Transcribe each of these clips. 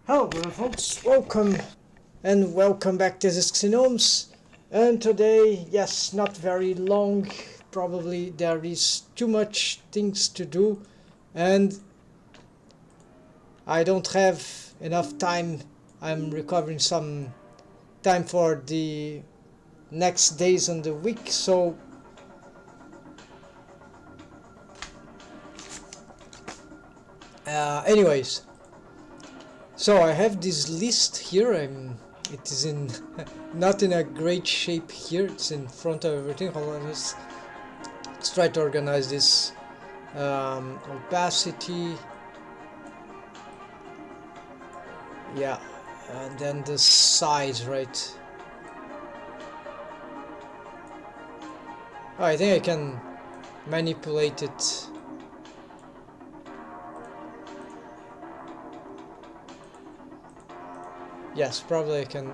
Hello folks, welcome back to epistemic-gnomes. And today, yes, not very long, probably there is too much things to do and I don't have enough time. I'm recovering some time for the next days on the week, so anyways, so I have this list here. It is in not in a great shape here. It's in front of everything. Hold on, let's try to organize this. Opacity, yeah, and then the size, right? Oh, I think I can manipulate it. Yes, probably I can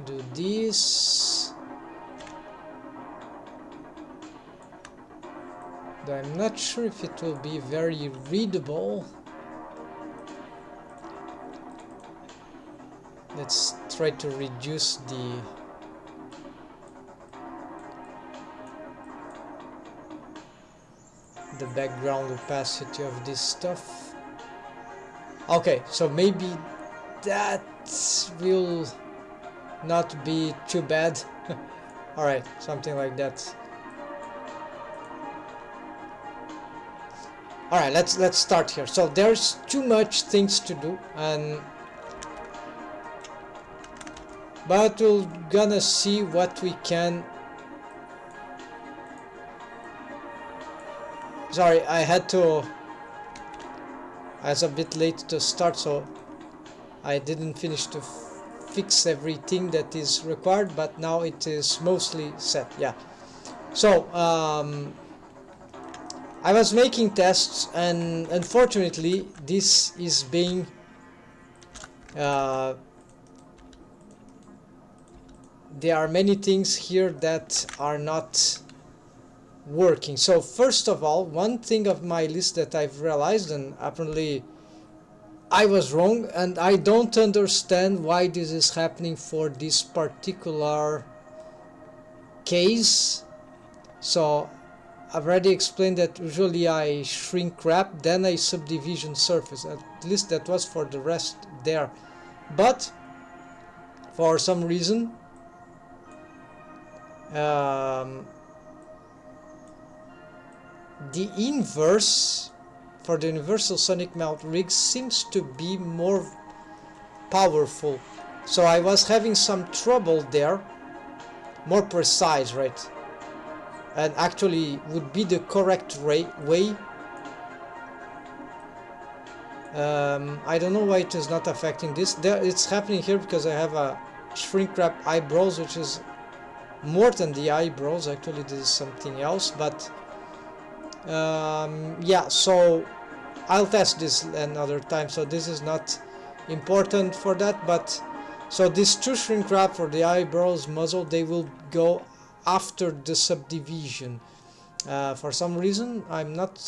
do this. Though I'm not sure if it will be very readable. Let's try to reduce the background opacity of this stuff. Okay, so maybe that will not be too bad. Alright, something like that. Alright, let's start here. So there's too much things to do, but we're gonna see what we can. Sorry, I was a bit late to start, so I didn't finish to fix everything that is required, but now it is mostly set. Yeah. So I was making tests, and unfortunately this is being there are many things here that are not working. So first of all, one thing of my list that I've realized, and apparently I was wrong, and I don't understand why this is happening for this particular case. So I've already explained that usually I shrink wrap, then I subdivision surface. At least that was for the rest there. But for some reason the inverse for the universal sonic melt rig seems to be more powerful. So I was having some trouble there. More precise, right? And actually would be the correct way. I don't know why it is not affecting this. It's happening here because I have a shrink wrap eyebrows, which is more than the eyebrows. Actually, this is something else, but yeah, so I'll test this another time, so this is not important for that. But so these two shrink wrap for the eyebrows muzzle, they will go after the subdivision. For some reason I'm not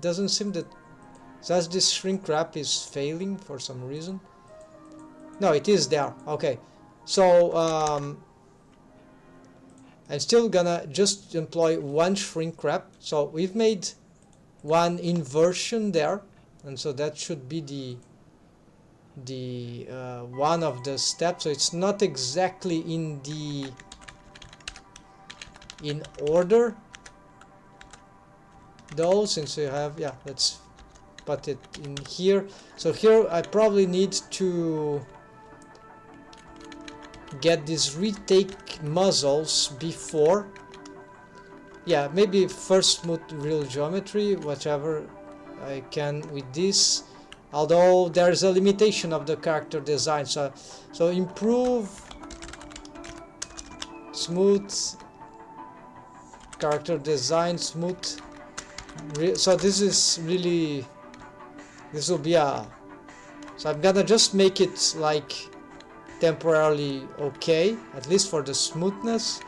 doesn't seem that this shrink wrap is failing for some reason. No, it is there. Okay, so I'm still gonna just employ one shrink wrap. So we've made one inversion there, and so that should be the one of the steps. So it's not exactly in order though, since we have, yeah, let's put it in here. So here I probably need to get these retake muzzles before. Yeah, maybe first smooth real geometry, whatever I can with this, although there's a limitation of the character design. So improve smooth character design, smooth. So this is really, this will be a, so I'm gonna just make it like temporarily okay, at least for the smoothness.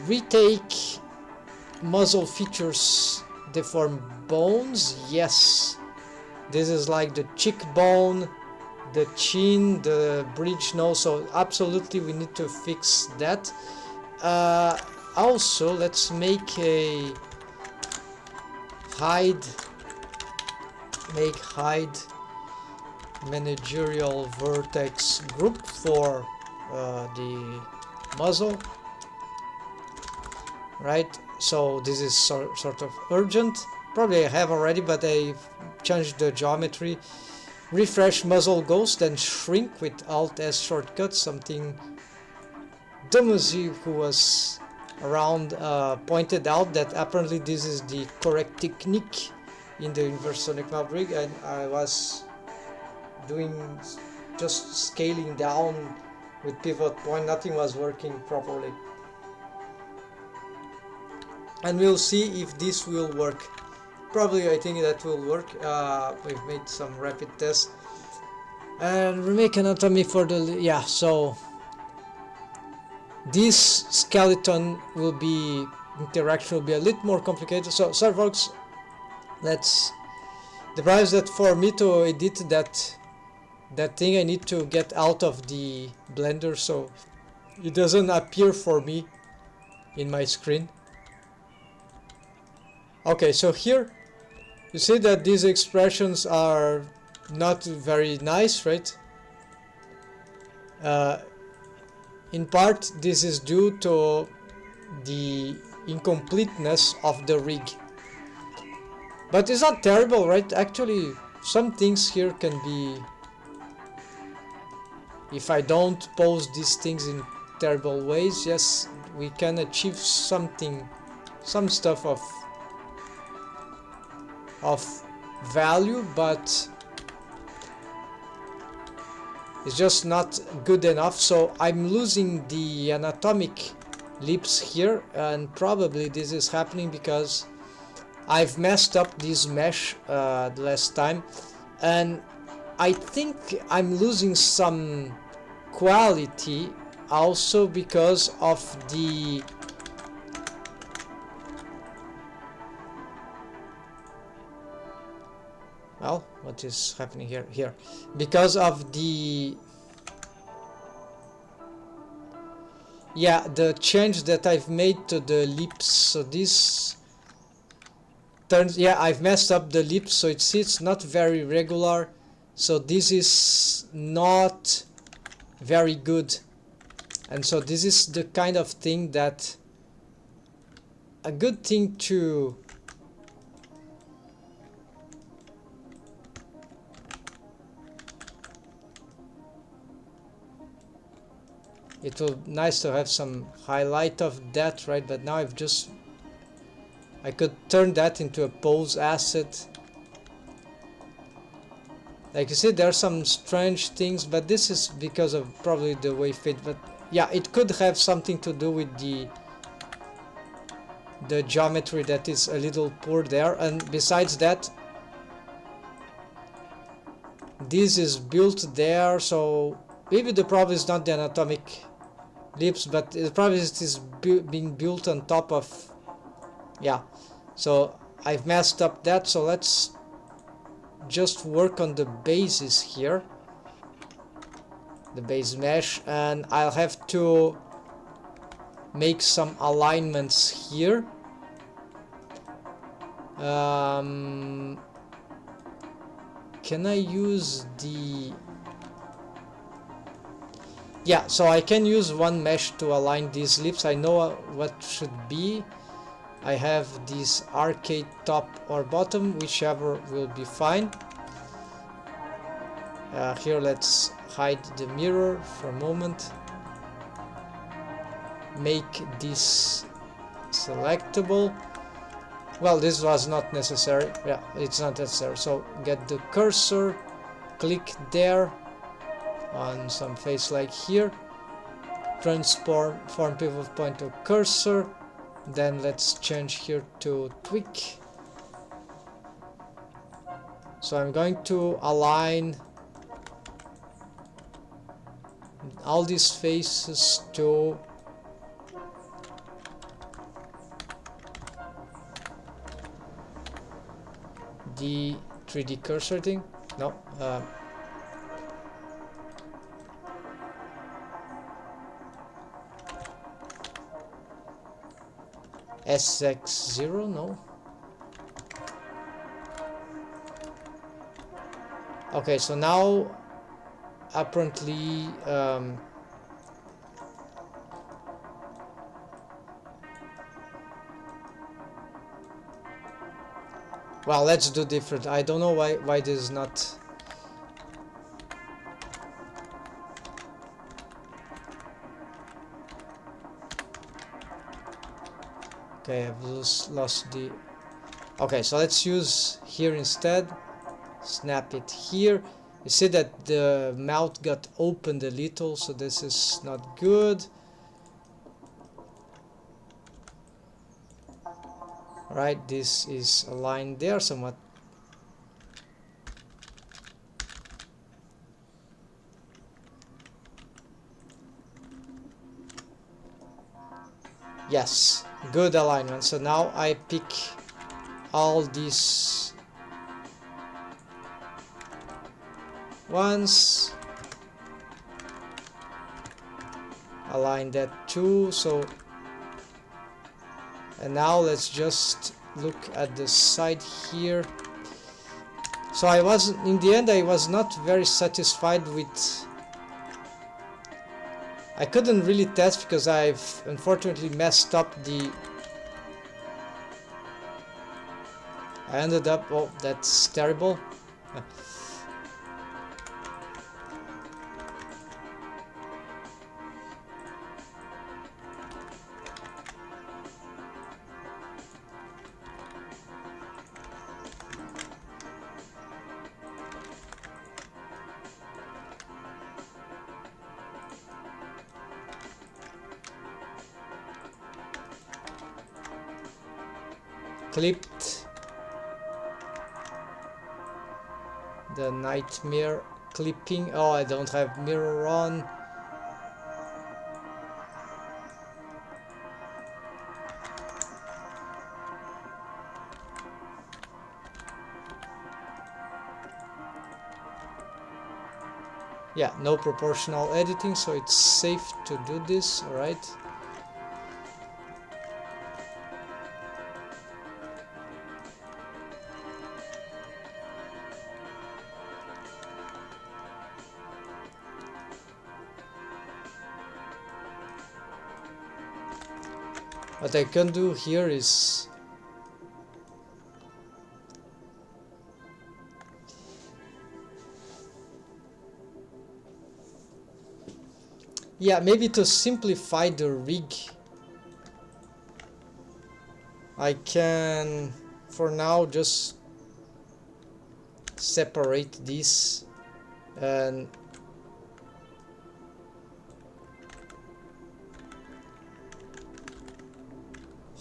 Retake muzzle features deform bones, yes. This is like the cheekbone, the chin, the bridge nose, so absolutely we need to fix that. Also, let's make a hide managerial vertex group for the muzzle, right? So this is sort of urgent. Probably I have already, but I changed the geometry. Refresh muzzle ghost and shrink with Alt S shortcut, something Dumuzi, who was around, pointed out that apparently this is the correct technique in the inverse sonic map rig, and I was doing just scaling down with pivot point, nothing was working properly. And we'll see if this will work. Probably I think that will work. We've made some rapid tests. And remake anatomy for the, yeah, so this skeleton will be, interaction will be a little more complicated. So sorry folks, let's, the problem is that for me to edit that thing I need to get out of the blender so it doesn't appear for me in my screen. Okay, so here you see that these expressions are not very nice, right? In part this is due to the incompleteness of the rig, but it's not terrible, right? Actually some things here can be, if I don't pose these things in terrible ways, yes, we can achieve something, some stuff of value, but it's just not good enough. So I'm losing the anatomic lips here, and probably this is happening because I've messed up this mesh the last time, and I think I'm losing some quality also because of the well, what is happening here because of the, yeah, the change that I've made to the lips. So this turns, yeah, I've messed up the lips, so it's not very regular, so this is not very good. And so this is the kind of thing that a good thing to it will be nice to have some highlight of that, right? But now I've just, I could turn that into a pose asset. Like you see, there are some strange things, but this is because of probably the way fit. But yeah, it could have something to do with the geometry that is a little poor there. And besides that, this is built there, so maybe the problem is not the anatomic lips, but the problem is it is being built on top of, yeah. So I've messed up that, so let's just work on the bases here, the base mesh, and I'll have to make some alignments here. Can I use the, yeah, so I can use one mesh to align these lips. I know what should be. I have this arcade top or bottom, whichever will be fine. Here let's hide the mirror for a moment. Make this selectable. Well, this was not necessary. Yeah, it's not necessary. So get the cursor, click there on some face like here, transform pivot point to cursor, then let's change here to tweak. So I'm going to align all these faces to the 3D cursor thing? No. SX0? No. Okay, so now apparently well, let's do different. I don't know why this is not. Okay, I've lost the. Okay, so let's use here instead. Snap it here. You see that the mouth got opened a little, so this is not good. Alright, this is aligned there somewhat. Yes, good alignment. So now I pick all these ones, align that too. So, and now let's just look at the side here. So I wasn't, in the end I was not very satisfied with. I couldn't really test because I've unfortunately messed up the. I ended up, oh, that's terrible. Clipped the nightmare clipping. Oh, I don't have mirror on. Yeah, no proportional editing, so it's safe to do this. All right. What I can do here is yeah, maybe to simplify the rig I can for now just separate these and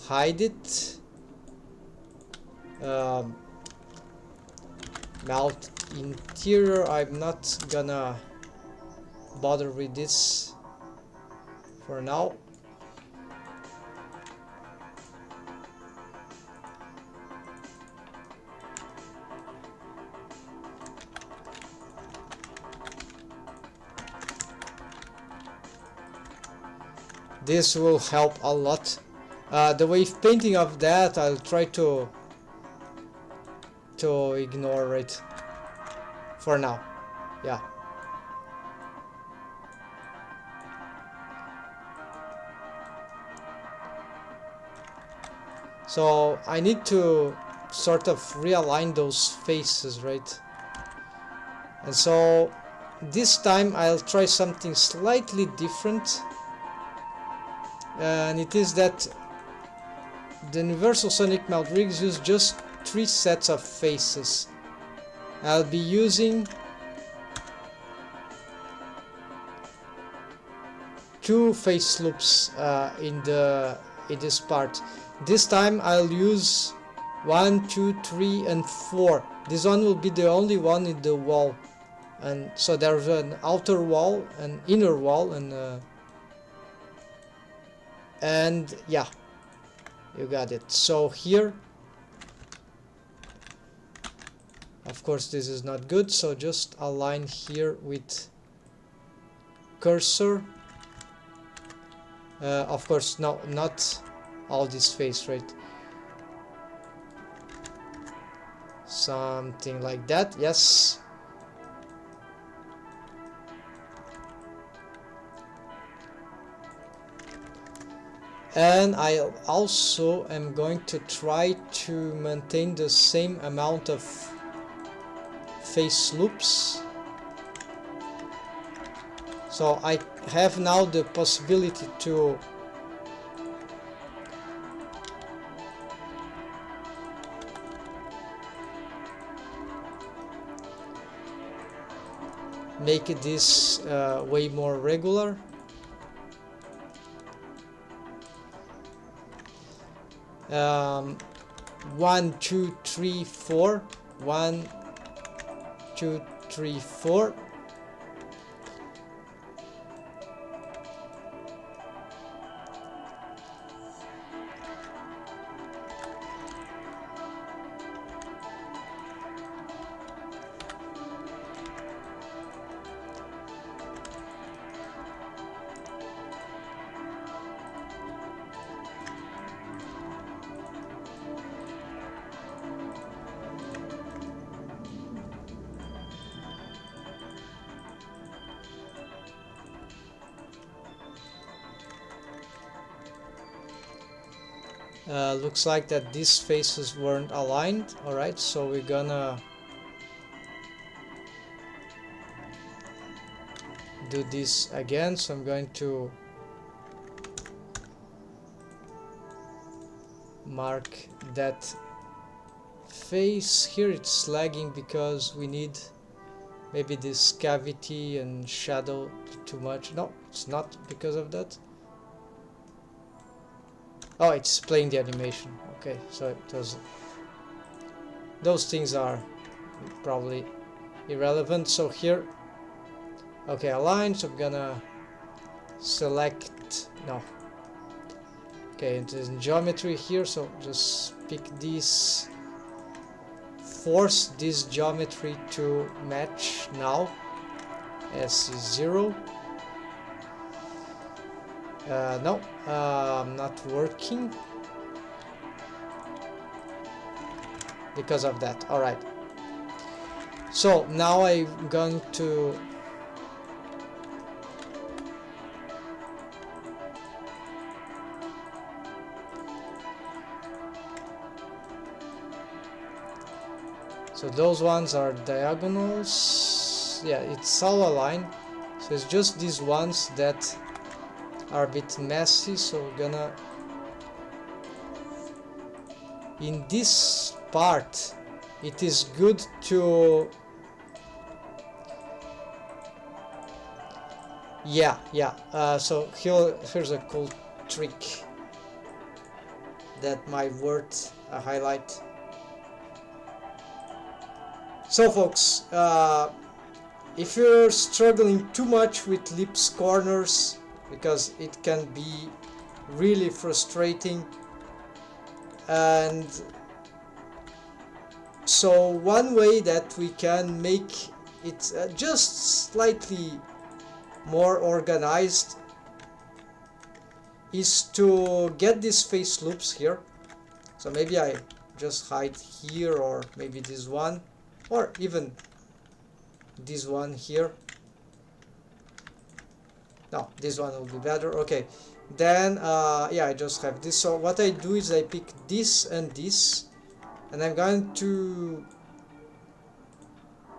hide it. Mount interior, I'm not gonna bother with this for now. This will help a lot. The wave painting of that I'll try to ignore it for now. Yeah. So I need to sort of realign those faces, right? And so this time I'll try something slightly different. And it is that the Universal Sonic Mount rigs use just 3 sets of faces. I'll be using 2 face loops in this part. This time I'll use 1, 2, 3 and 4. This one will be the only one in the wall, and so there's an outer wall, an inner wall, and yeah, you got it. So here Of course this is not good, so just align here with cursor. Of course, no, not all this face, right? Something like that, yes. And I also am going to try to maintain the same amount of face loops. So I have now the possibility to make this way more regular. Um, 1, 2, 3, 4. 1, 2, 3, 4. Looks like that these faces weren't aligned. Alright, so we're gonna do this again. So I'm going to mark that face here. It's lagging because we need maybe this cavity and shadow too much. No, it's not because of that. Oh, it's playing the animation. Okay, so it was. Those things are probably irrelevant. So here, okay, align. So I'm gonna select. No. Okay, it is in geometry here. So just pick this. Force this geometry to match now. S is 0. No, not working because of that. All right. So now I'm going to so those ones are diagonals. Yeah, it's all aligned. So it's just these ones that are a bit messy, so we're gonna in this part it is good to so here's a cool trick that might worth a highlight. So folks, if you're struggling too much with lips corners, because it can be really frustrating, and so one way that we can make it just slightly more organized is to get these face loops here. So maybe I just hide here, or maybe this one, or even this one here. No, this one will be better. Okay, then yeah, I just have this. So what I do is I pick this and this, and I'm going to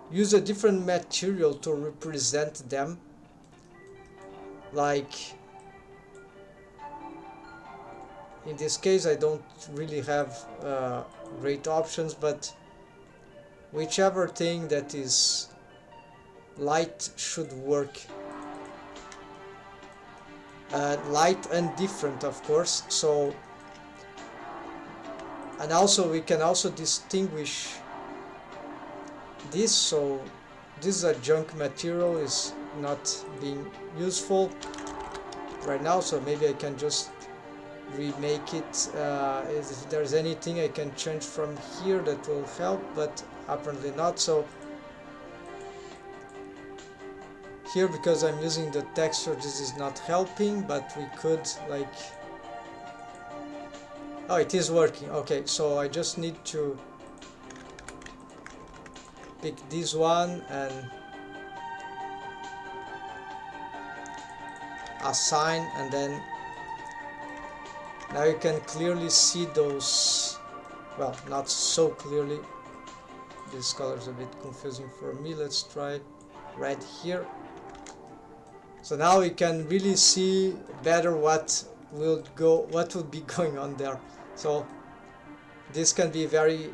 use a different material to represent them. Like in this case I don't really have great options, but whichever thing that is light should work. Light and different, of course. So, and also we can also distinguish this. So this is a junk material, is not being useful right now, so maybe I can just remake it. If there's anything I can change from here that will help, but apparently not. So here, because I'm using the texture, this is not helping, but we could like... Oh, it is working. Okay, so I just need to pick this one and assign, and then now you can clearly see those, well, not so clearly. This color is a bit confusing for me. Let's try red here. So now we can really see better what will be going on there. So this can be very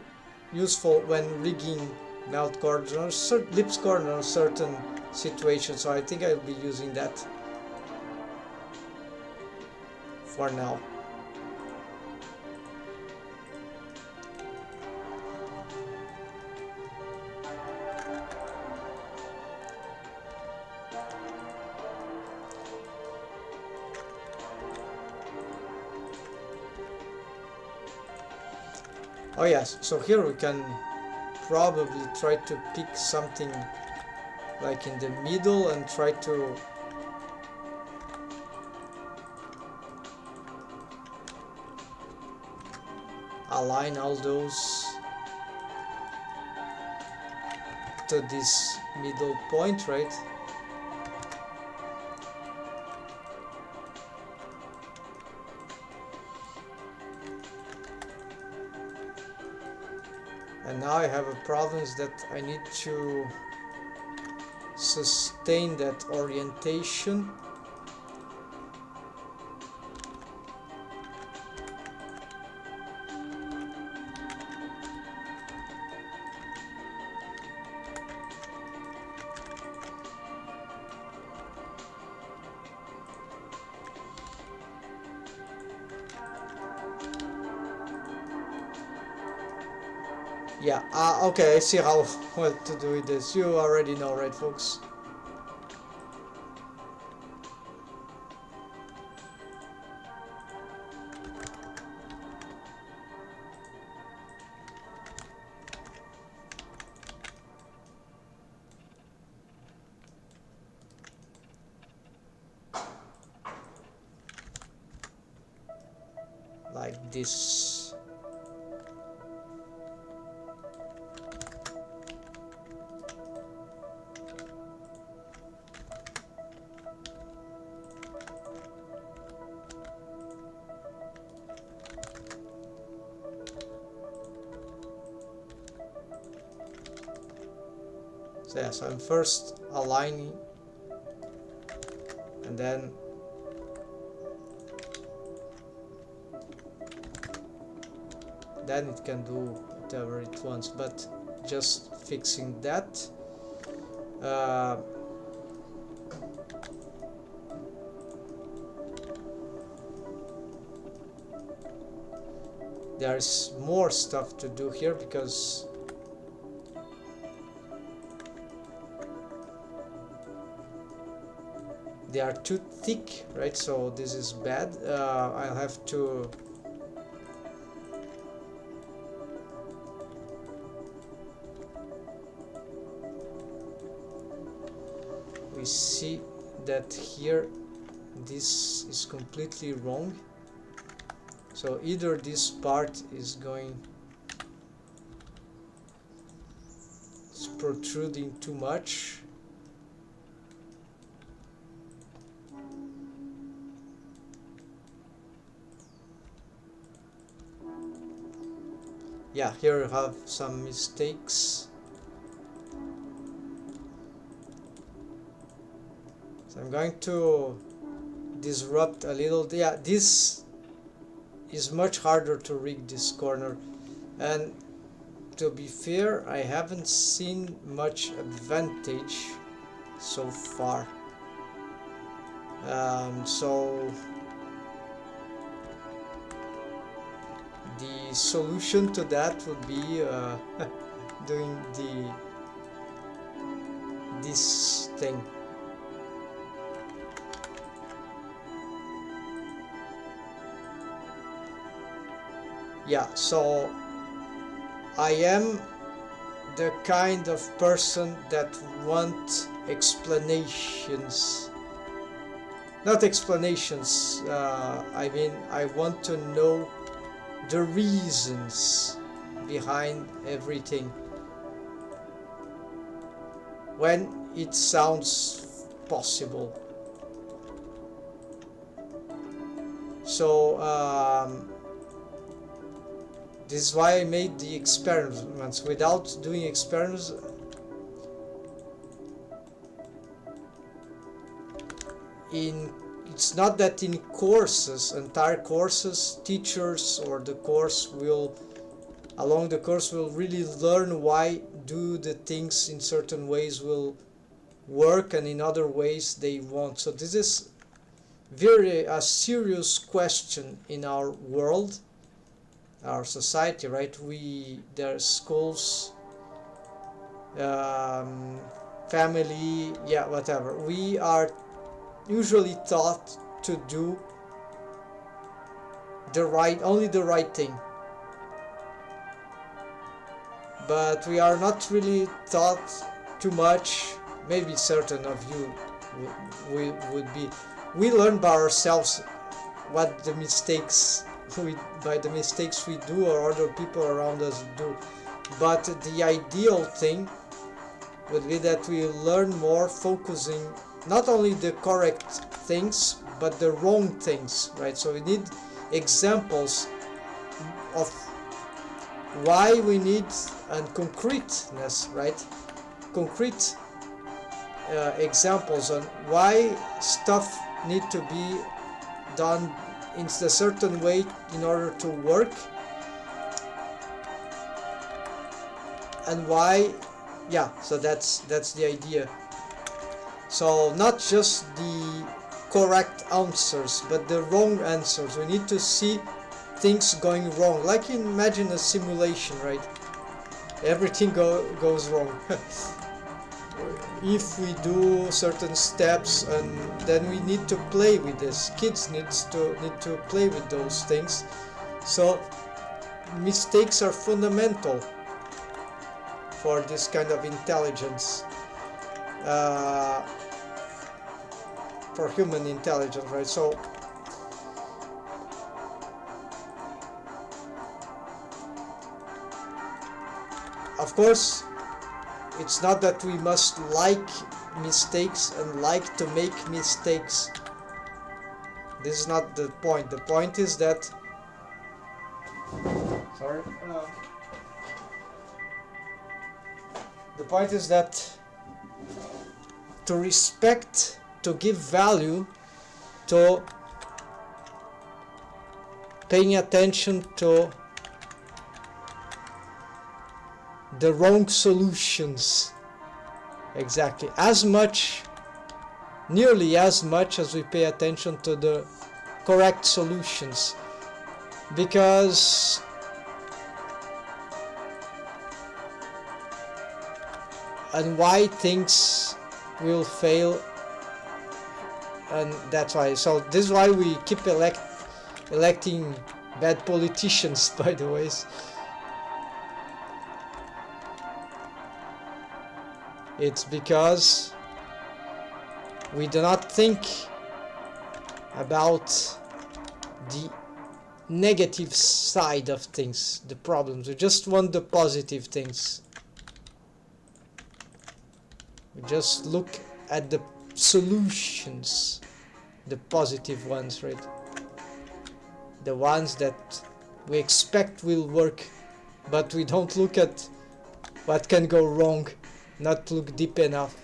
useful when rigging melt corners, lips corner certain situations. So I think I'll be using that for now. Oh yes, so here we can probably try to pick something like in the middle and try to align all those to this middle point, right? And now I have a problem is that I need to sustain that orientation. Yeah, okay, I see how what to do with this. You already know, right, folks? Like this. So yeah, so I'm first aligning and then it can do whatever it wants, but just fixing that. There's more stuff to do here because they are too thick, right? So this is bad. I'll have to we see that here this is completely wrong. So either this part is it's protruding too much, yeah, here you have some mistakes. So I'm going to disrupt a little. Yeah, this is much harder to rig this corner, and to be fair, I haven't seen much advantage so far. So the solution to that would be doing this thing. yeah, so I am the kind of person that want explanations. Not explanations, I mean, I want to know the reasons behind everything when it sounds possible. So this is why I made the experiments. Without doing experiments, it's not that in courses, entire courses, teachers or the course will, along the course, will really learn why do the things in certain ways will work and in other ways they won't. So this is very a serious question in our world, our society, right? There's schools, family, yeah, whatever. We are usually taught to do only the right thing, but we are not really taught too much. Maybe certain of you would be. We learn by ourselves what the mistakes by the mistakes we do or other people around us do. But the ideal thing would be that we learn more focusing not only the correct things but the wrong things, right? So we need examples of why we need, and concreteness, right? Concrete examples on why stuff need to be done in a certain way in order to work, and why, yeah, so that's the idea. So not just the correct answers but the wrong answers. We need to see things going wrong, like imagine a simulation, right? Everything goes wrong if we do certain steps, and then we need to play with this. Kids need to play with those things. So mistakes are fundamental for this kind of intelligence, for human intelligence, right? So of course it's not that we must like mistakes and like to make mistakes. This is not the point. The point is that the point is that to respect, to give value to paying attention to the wrong solutions, exactly, nearly as much as we pay attention to the correct solutions, because and why things will fail, and that's why. So this is why we keep electing bad politicians, by the way. It's because we do not think about the negative side of things, the problems. We just want the positive things. We just look at the solutions, the positive ones, right? The ones that we expect will work, but we don't look at what can go wrong, not look deep enough.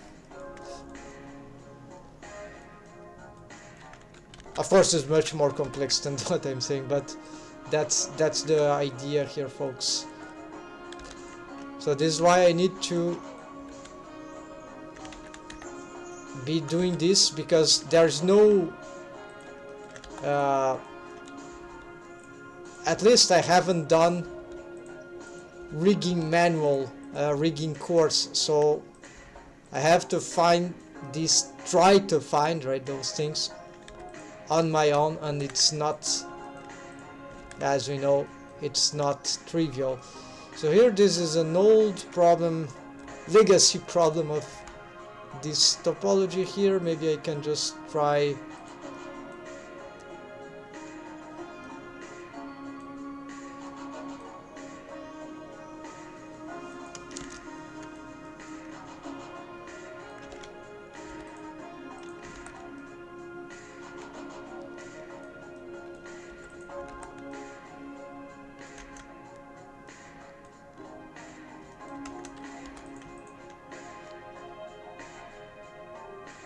Of course, it's much more complex than what I'm saying, but that's the idea here, folks. So this is why I need to be doing this, because there's no at least I haven't done rigging manual, rigging course, so I have to find these, try to find, right, those things on my own, and it's not, as we know, it's not trivial. So here this is an old problem, legacy problem of this topology here. Maybe I can just try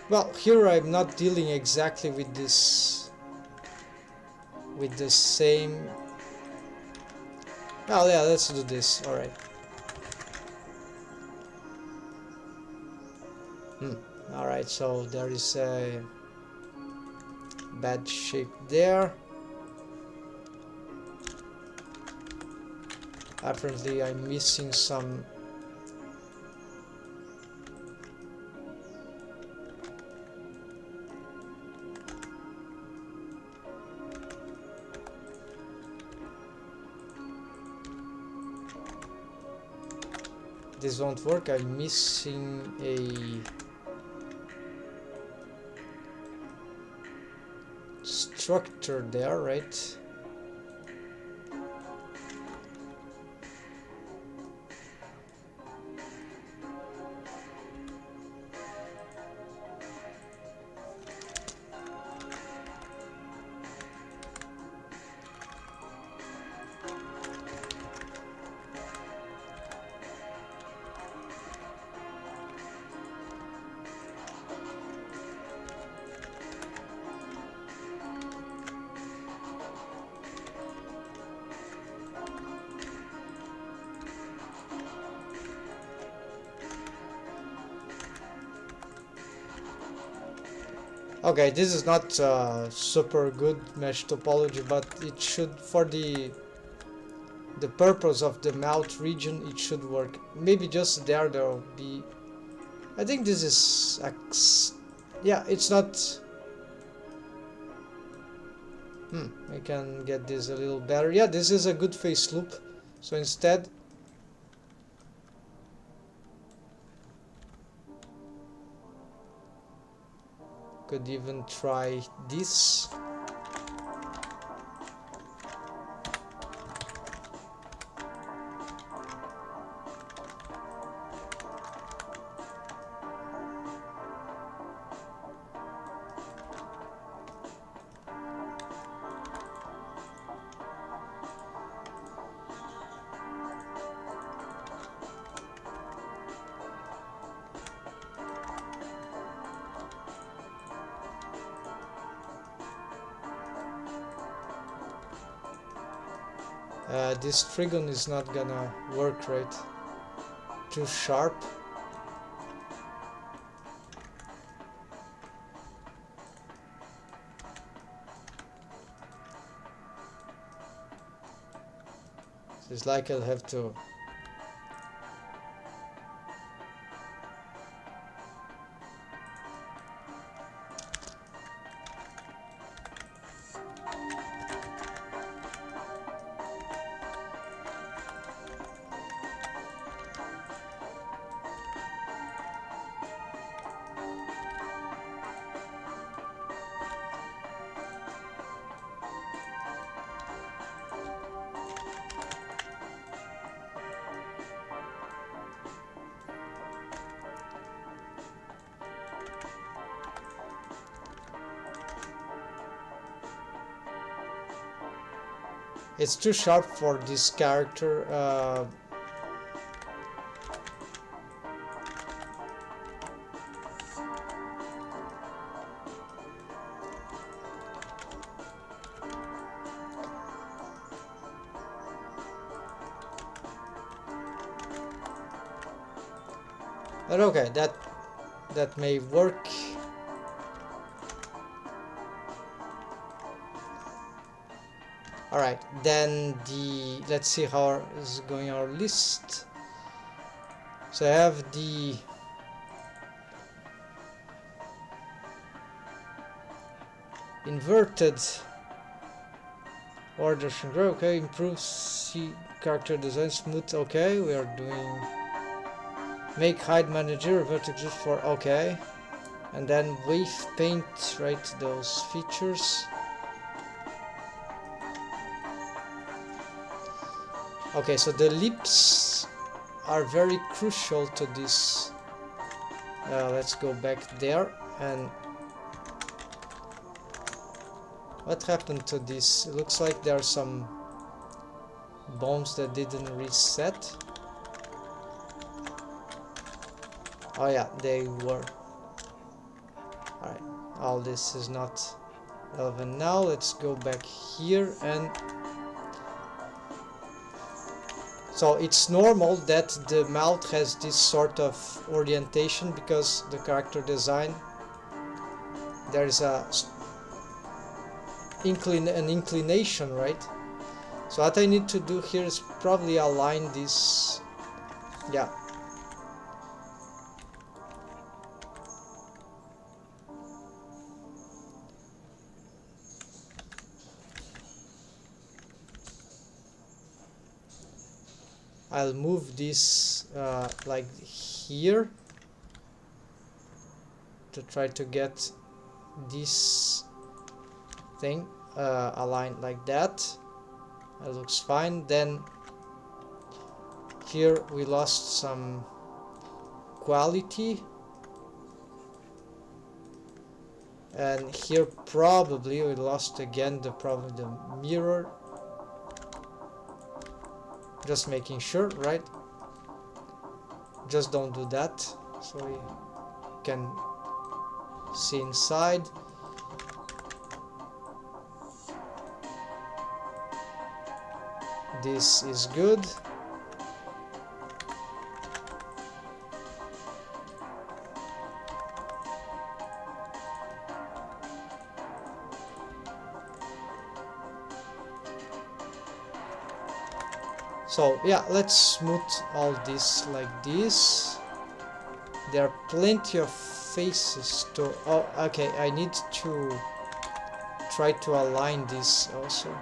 well, here I'm not dealing exactly with this, with the same. Well, yeah, let's do this. All right. All right. So there is a bad shape there. Apparently, I'm missing some. This won't work. I'm missing a structure there, right? Okay, this is not super good mesh topology, but it should, for the purpose of the mouth region, it should work. Maybe just there'll be. I think this is yeah, it's not. I can get this a little better. Yeah, this is a good phase loop. So instead, could even try this. This trigon is not gonna work, right? Too sharp. It's like I'll have to. It's too sharp for this character. But okay, that may work. Alright, then let's see how is going our list. So I have the inverted order. Okay, improves see character design smooth. Okay, we are doing make hide manager vertex for okay, and then wave paint, right, those features. Okay, so the lips are very crucial to this. Let's go back there. And what happened to this? It looks like there are some bombs that didn't reset. Oh yeah, they were. Alright, all this is not relevant now. Let's go back here. And so it's normal that the mouth has this sort of orientation because the character design, there's an inclination, right? So what I need to do here is probably align this. Yeah. I'll move this like here to try to get this thing aligned like that. That looks fine. Then here we lost some quality, and here probably we lost again the mirror. Just making sure, right? Just don't do that, so we can see inside. This is good. So yeah, let's smooth all this like this. There are plenty of faces to... Oh, okay, I need to try to align this also.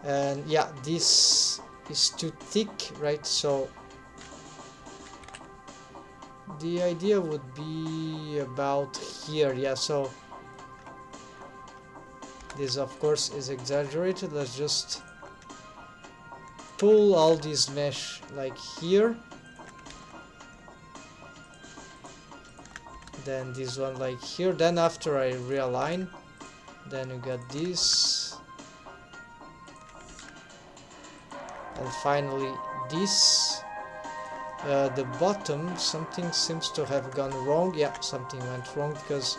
And yeah, this is too thick, right? So the idea would be about here. Yeah, so this of course is exaggerated. Let's just pull all this mesh like here, then this one like here. Then after I realign, then you got this, and finally this. The bottom, something seems to have gone wrong. Yeah, something went wrong because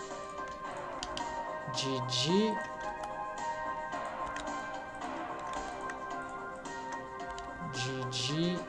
GG. GG.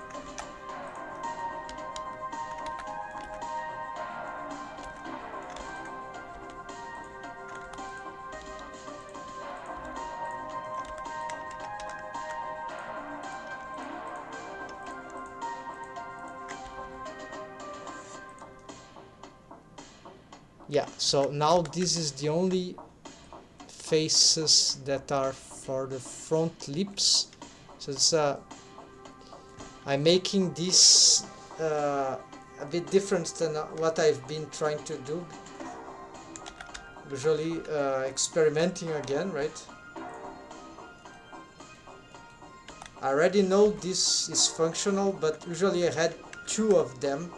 Yeah, so now this is the only faces that are for the front lips. So it's I'm making this a bit different than what I've been trying to do. Usually experimenting again, right? I already know this is functional, but usually I had two of them.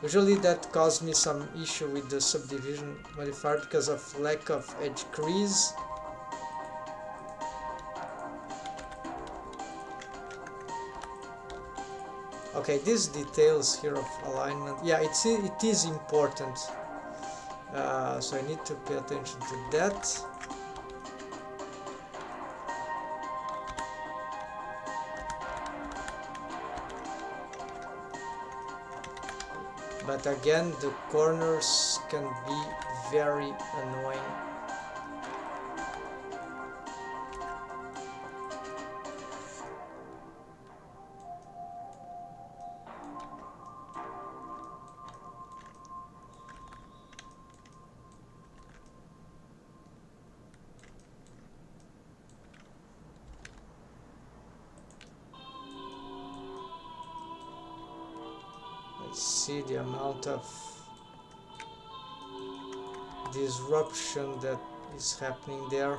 Usually that caused me some issue with the subdivision modifier because of lack of edge crease. Okay, these details here of alignment, yeah, it is important. So I need to pay attention to that. But again, the corners can be very annoying. see the amount of disruption that is happening there.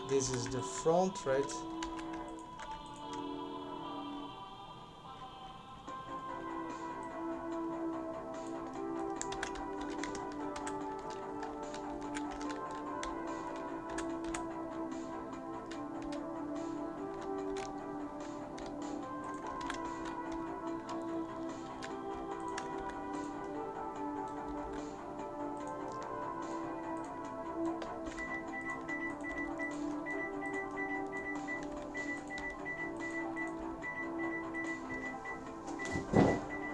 This is the front, right?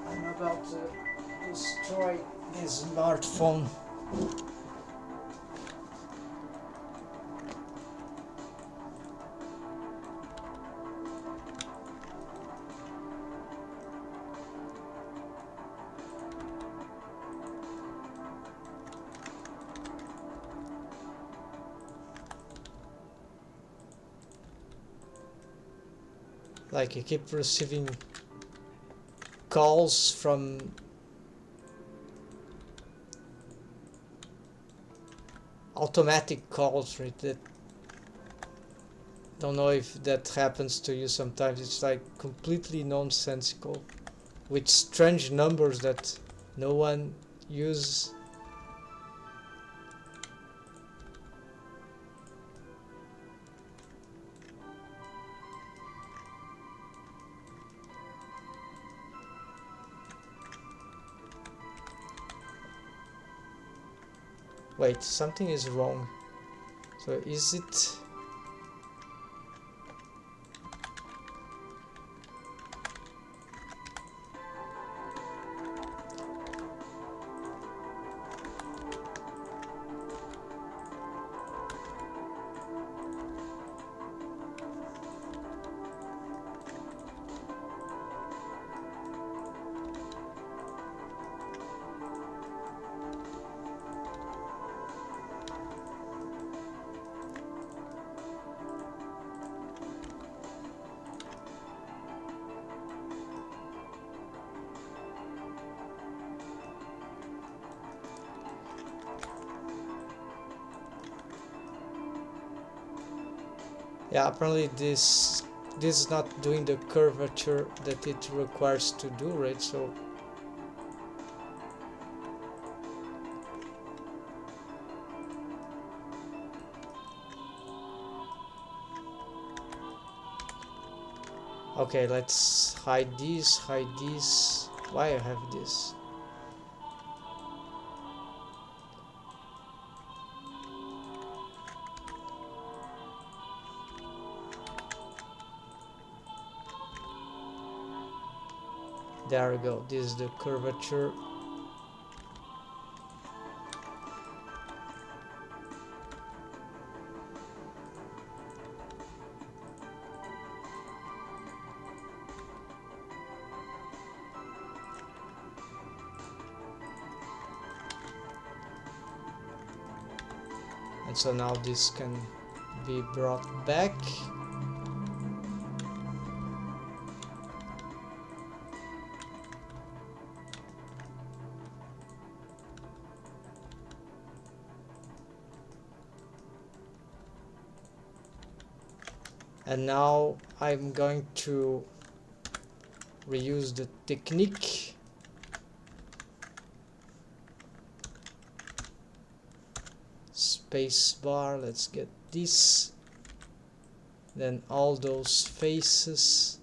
I'm about to destroy this smartphone. Like I keep receiving calls from automatic calls, right? That don't know if that happens to you sometimes. It's like completely nonsensical with strange numbers that no one uses. Wait, something is wrong. So is it... Yeah, apparently this is not doing the curvature that it requires to do, right? So okay, let's hide this, hide this. Why I have this? There we go. This is the curvature. And so now this can be brought back. And now I'm going to reuse the technique. Space bar, let's get this. Then all those faces,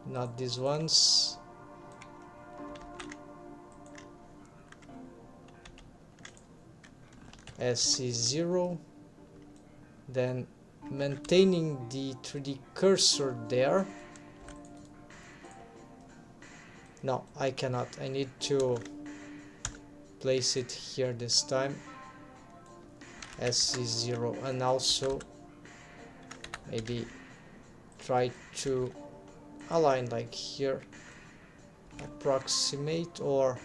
not these ones. SC0. Then maintaining the 3D cursor there. No, I cannot. I need to place it here this time. SC0, and also maybe try to align like here, approximate, or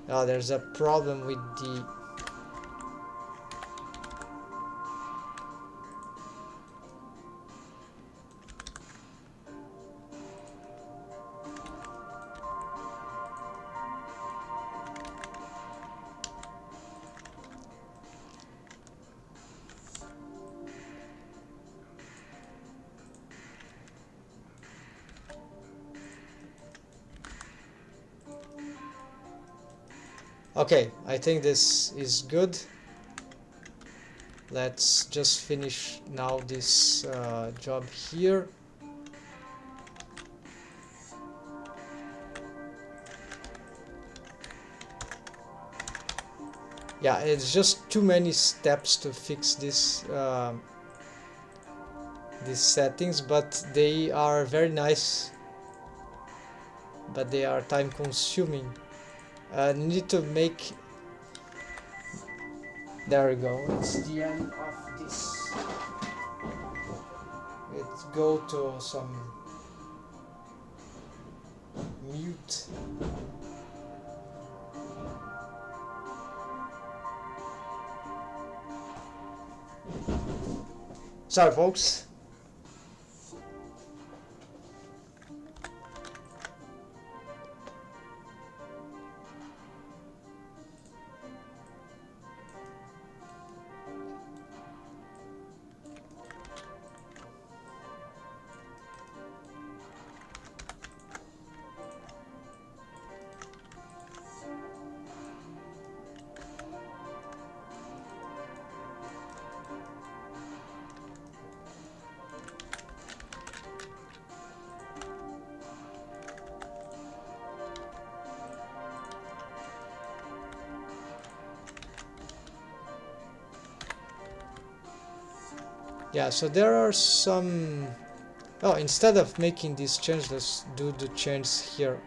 there's a problem with the Okay, I think this is good. Let's just finish now this job here. Yeah, it's just too many steps to fix this these settings, but they are very nice, but they are time consuming. Need to make, there we go, it's the end of this. Let's go to some mute. Sorry folks. Yeah, so there are some... Oh, instead of making this change, let's do the change here.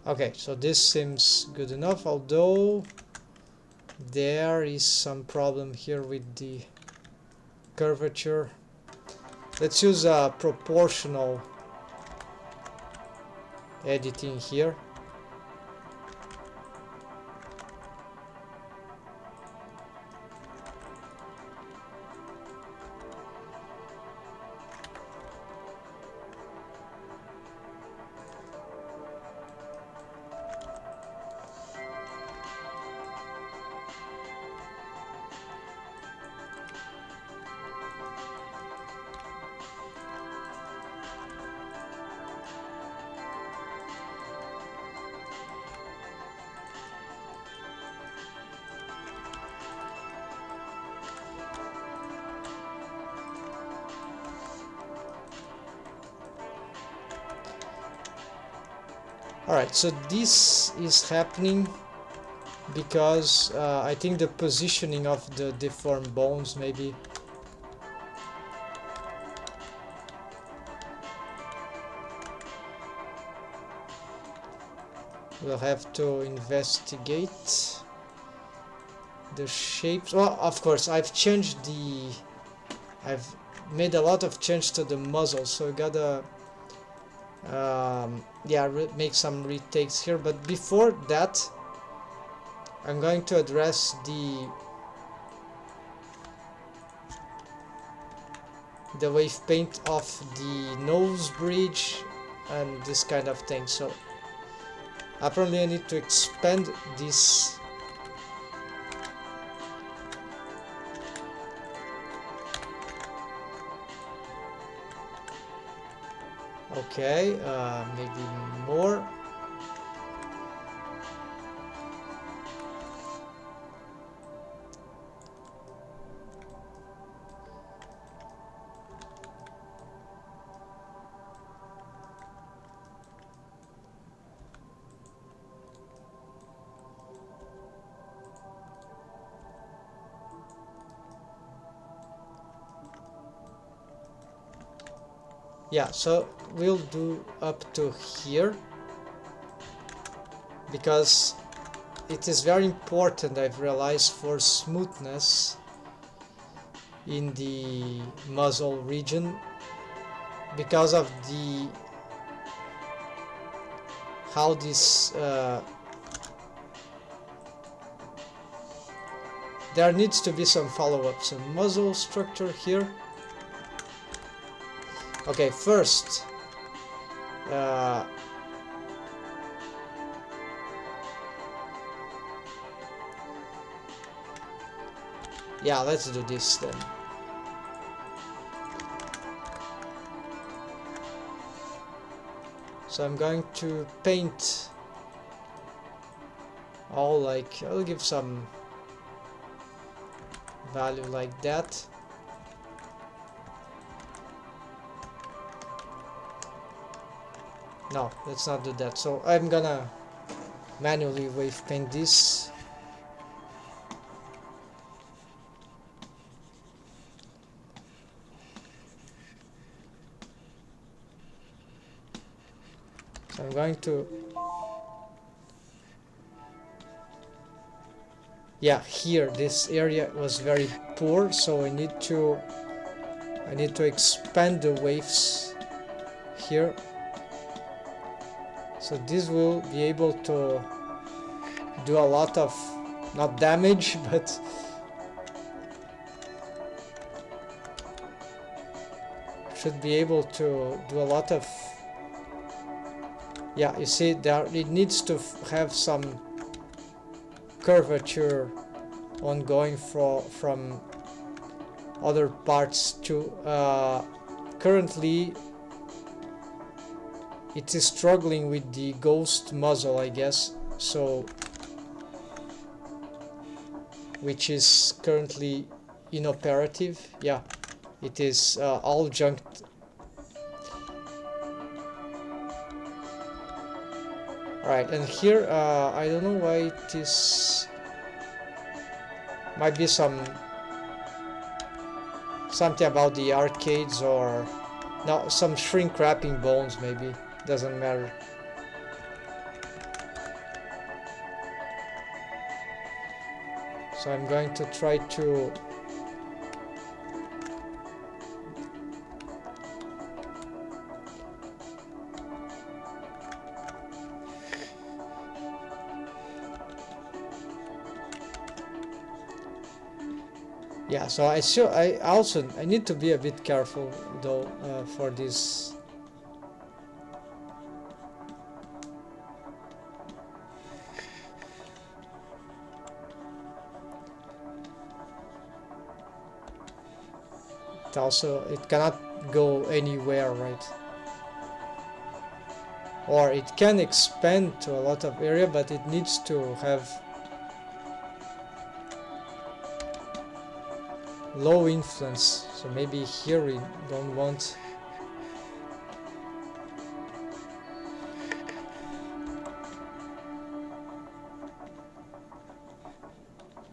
Okay, so this seems good enough, although there is some problem here with the curvature. Let's use a proportional editing here. Alright, so this is happening because I think the positioning of the deformed bones maybe. We'll have to investigate the shapes. Well, of course, I've made a lot of change to the muzzle, so we gotta yeah, make some retakes here. But before that, I'm going to address the wave paint of the nose bridge and this kind of thing. So apparently I need to expand this. Okay, maybe more. Yeah, so we'll do up to here, because it is very important, I've realized, for smoothness in the muzzle region, because of the how this there needs to be some follow-up. So muzzle structure here. Okay, first yeah, let's do this then. So I'm going to paint all, like, I'll give some value like that. No, let's not do that. So I'm gonna manually wave paint this. So I'm going to, yeah, here this area was very poor, so I need to expand the waves here, so this will be able to do a lot of, not damage, but should be able to do a lot of, yeah, you see there it needs to have some curvature ongoing from other parts to currently it is struggling with the ghost muzzle, I guess, so which is currently inoperative. Yeah, it is all junked. Right, and here I don't know why it is, might be something about the arcades, or no, some shrink wrapping bones, maybe, doesn't matter. So I'm going to try to yeah, so I need to be a bit careful though for this. It cannot go anywhere, right? Or it can expand to a lot of area, but it needs to have low influence. So maybe here we don't want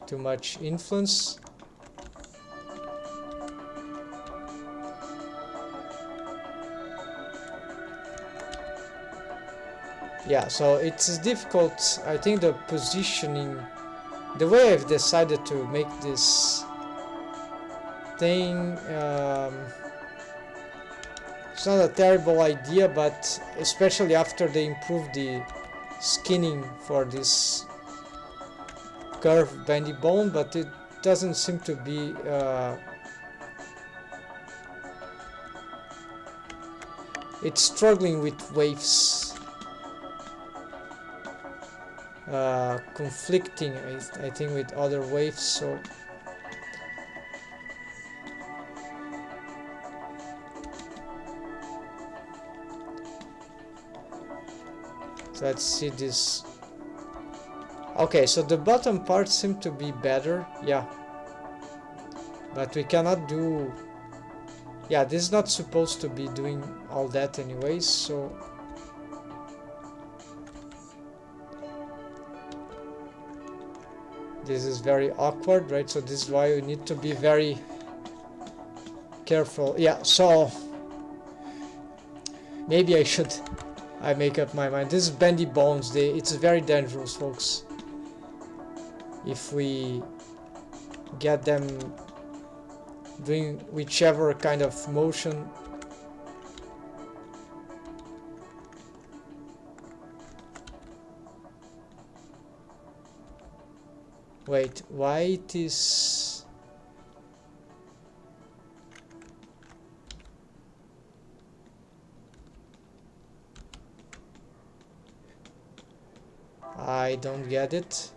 too much influence. Yeah, so it's difficult. I think the positioning, the way I've decided to make this thing, it's not a terrible idea, but especially after they improved the skinning for this curved bendy bone, but it doesn't seem to be it's struggling with waves, conflicting, I think, with other waves. So let's see this. Okay, so the bottom parts seem to be better, yeah, but we cannot do, yeah, this is not supposed to be doing all that anyways, so this is very awkward, right? So this is why we need to be very careful. Yeah, so Maybe I should. I make up my mind. This is bendy bones. It's very dangerous, folks. If we get them doing whichever kind of motion. Wait, why it is... I don't get it.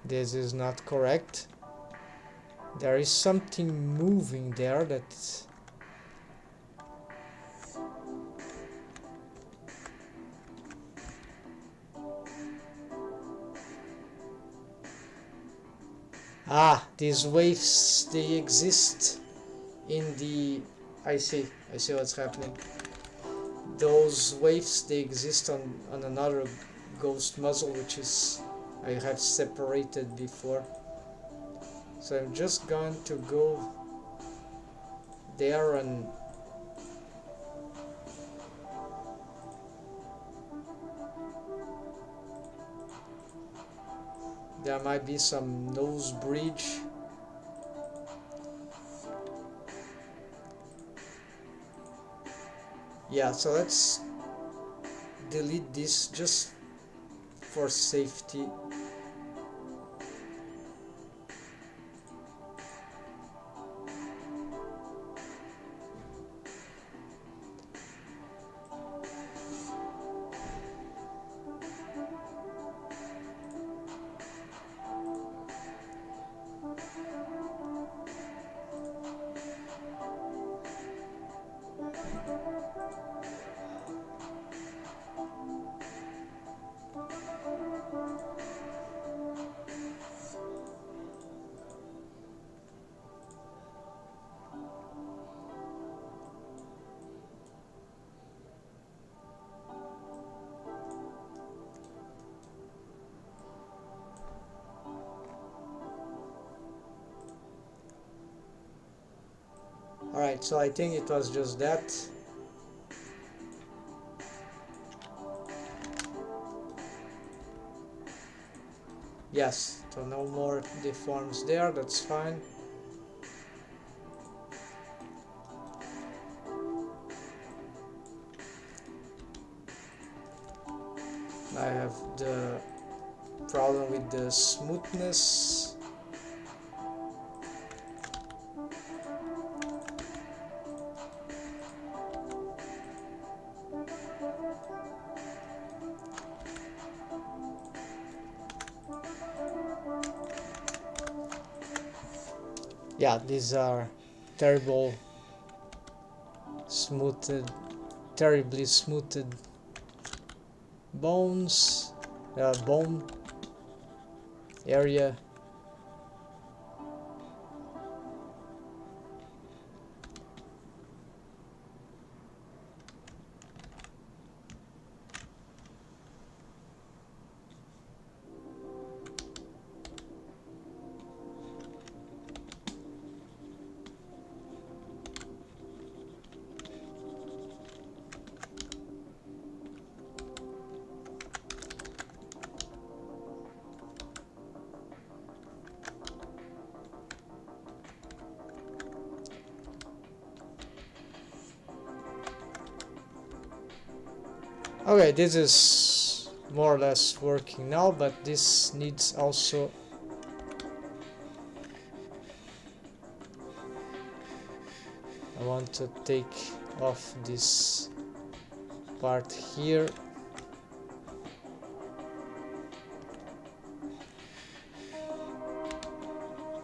This is not correct. There is something moving there that... Ah, these waves, they exist in the... I see what's happening. Those waves, they exist on another ghost muzzle, which is... I have separated before. So I'm just going to go there and... There might be some nose bridge. Yeah, so let's delete this just for safety. Alright, so I think it was just that. Yes, so no more deforms there, that's fine. I have the problem with the smoothness. Yeah, these are terribly smoothed bones, bone area. Okay, this is more or less working now, but this needs also... I want to take off this part here.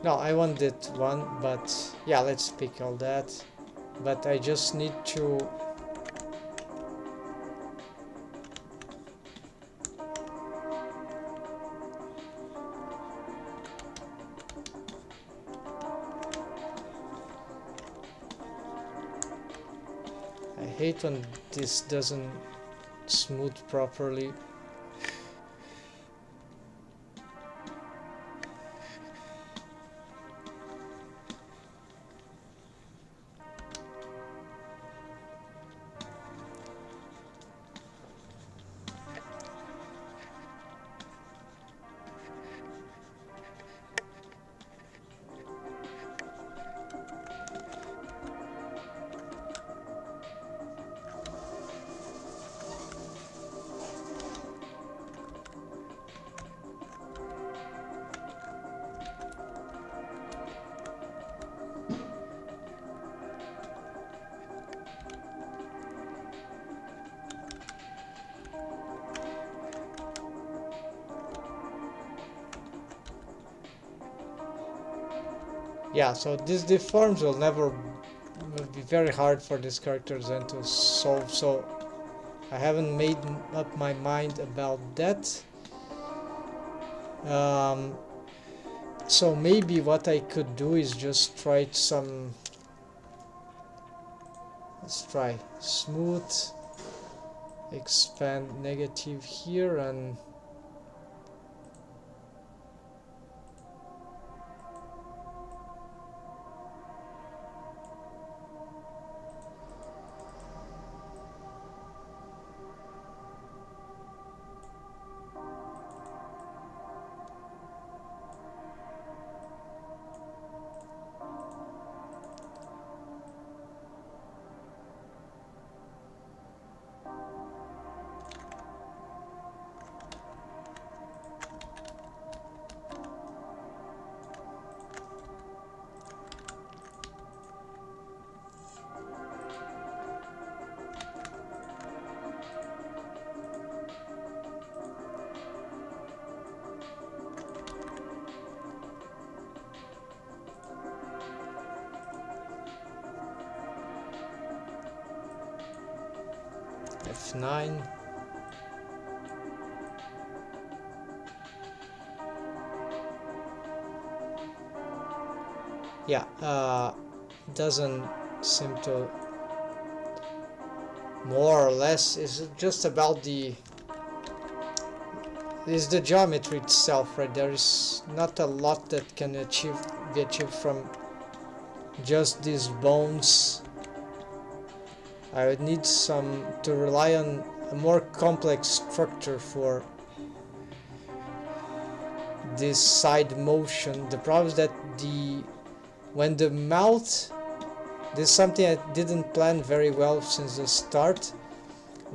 No, I want that one, but yeah, let's pick all that. But I just need to... I hate when this doesn't smooth properly. Yeah, so these deforms will never will be very hard for these characters then to solve, so I haven't made up my mind about that. Um, so maybe what I could do is just try some, let's try smooth, expand negative here, and F9. Yeah, doesn't seem to, more or less, is just about the, is the geometry itself, right? There is not a lot that can be achieved from just these bones. I would need some to rely on a more complex structure for this side motion. The problem is that when the mouth, this is something I didn't plan very well since the start.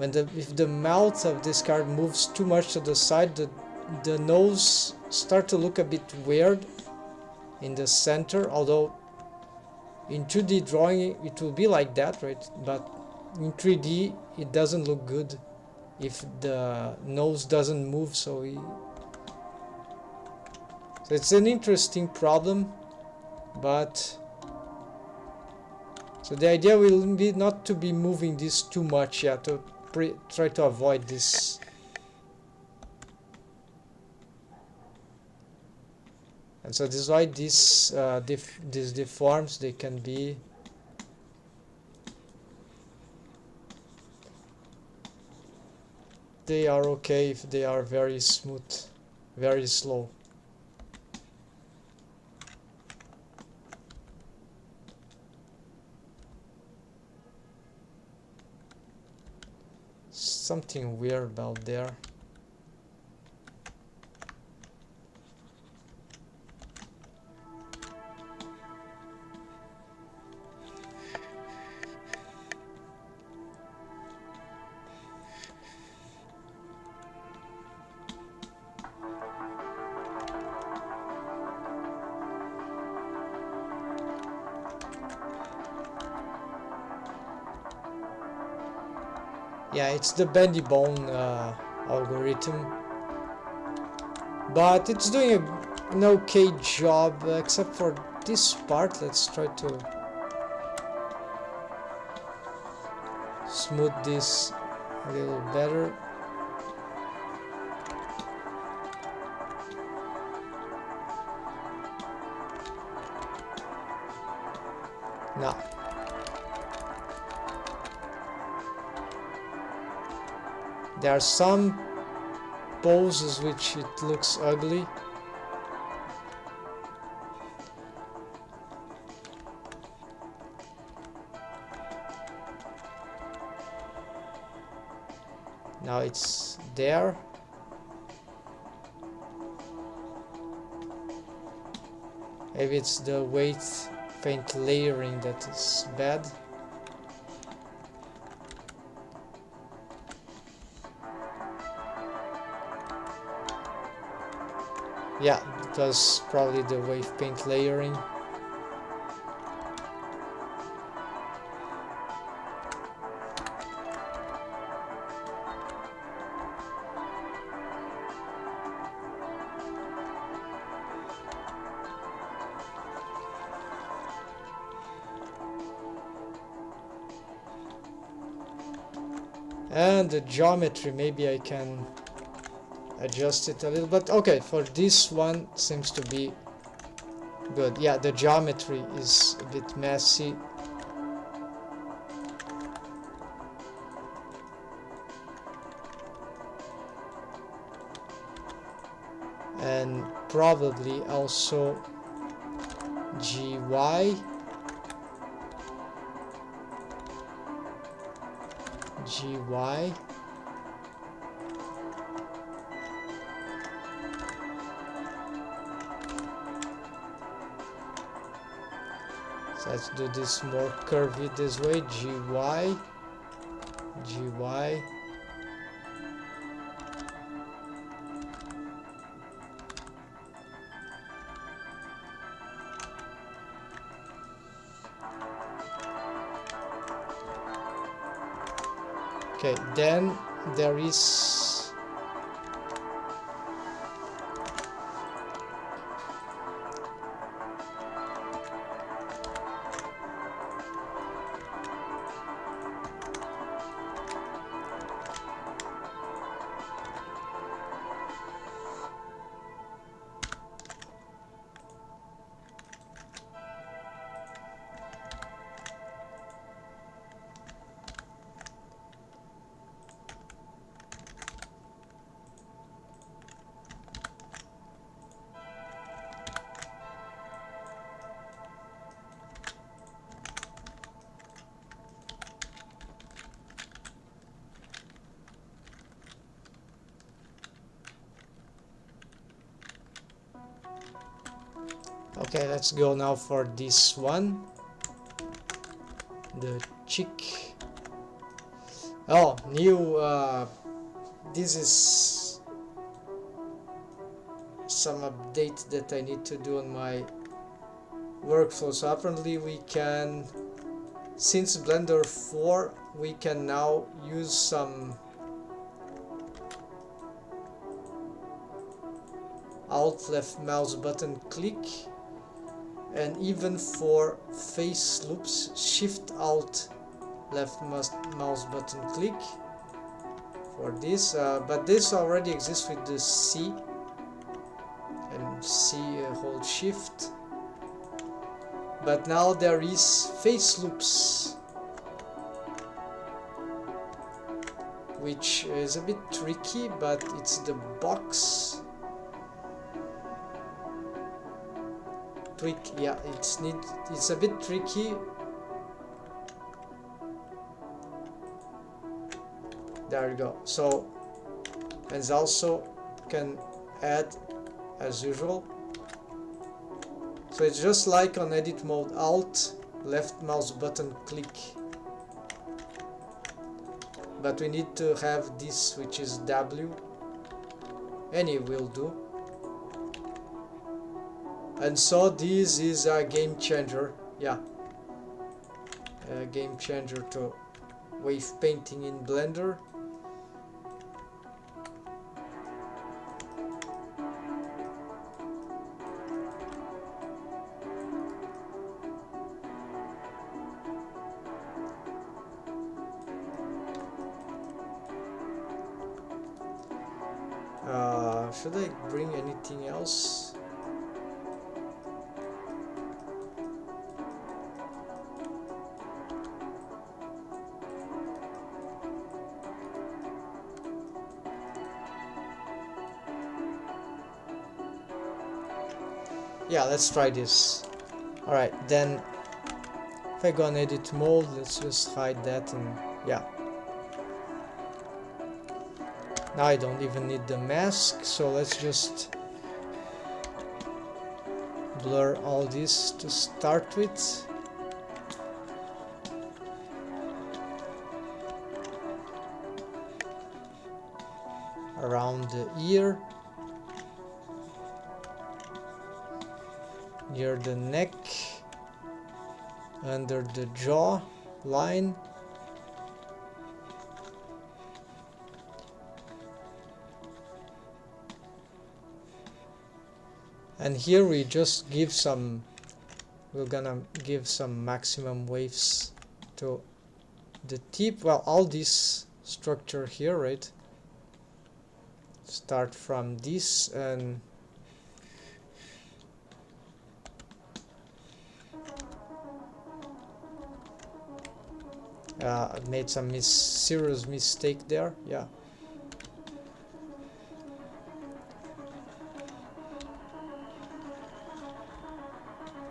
If the mouth of this card moves too much to the side, the nose start to look a bit weird in the center, although in 2D drawing it will be like that, right? But in 3D it doesn't look good if the nose doesn't move, so it's an interesting problem. But so the idea will be not to be moving this too much, yeah, to try to avoid this. And so this is why these deforms, they can be they are okay if they are very smooth, very slow. Something weird about there. Yeah, it's the bendy bone algorithm, but it's doing an okay job, except for this part. Let's try to smooth this a little better. Now, there are some poses which it looks ugly. Now it's there. Maybe it's the weight paint layering that is bad. Yeah, it was probably the wave paint layering. And the geometry, maybe I can adjust it a little, but okay, for this one seems to be good. Yeah, the geometry is a bit messy. And probably also GY, GY. So let's do this more curvy this way. GY, GY. Okay, then there is okay, let's go now for this one, the chick. Oh, new this is some update that I need to do on my workflow. So apparently we can, since Blender 4, we can now use some alt left mouse button click, and even for face loops, shift alt left mouse button click for this, but this already exists with the C, and C hold shift. But now there is face loops, which is a bit tricky, but it's the box trick. Yeah, it's a bit tricky. There you go. So, and also can add as usual. So it's just like on edit mode, alt left mouse button click, but we need to have this, which is W. Any will do. And so this is a game changer. Yeah, a game changer to wave painting in Blender. Should I bring anything else? Yeah, let's try this. Alright, then if I go on edit mode, let's just hide that, and yeah. Now I don't even need the mask, so let's just blur all this to start with. Around the ear, near the neck, under the jaw line. And here we just give some, we're gonna give some maximum waves to the tip. Well, all this structure here, right? Start from this and made some serious mistake there. Yeah.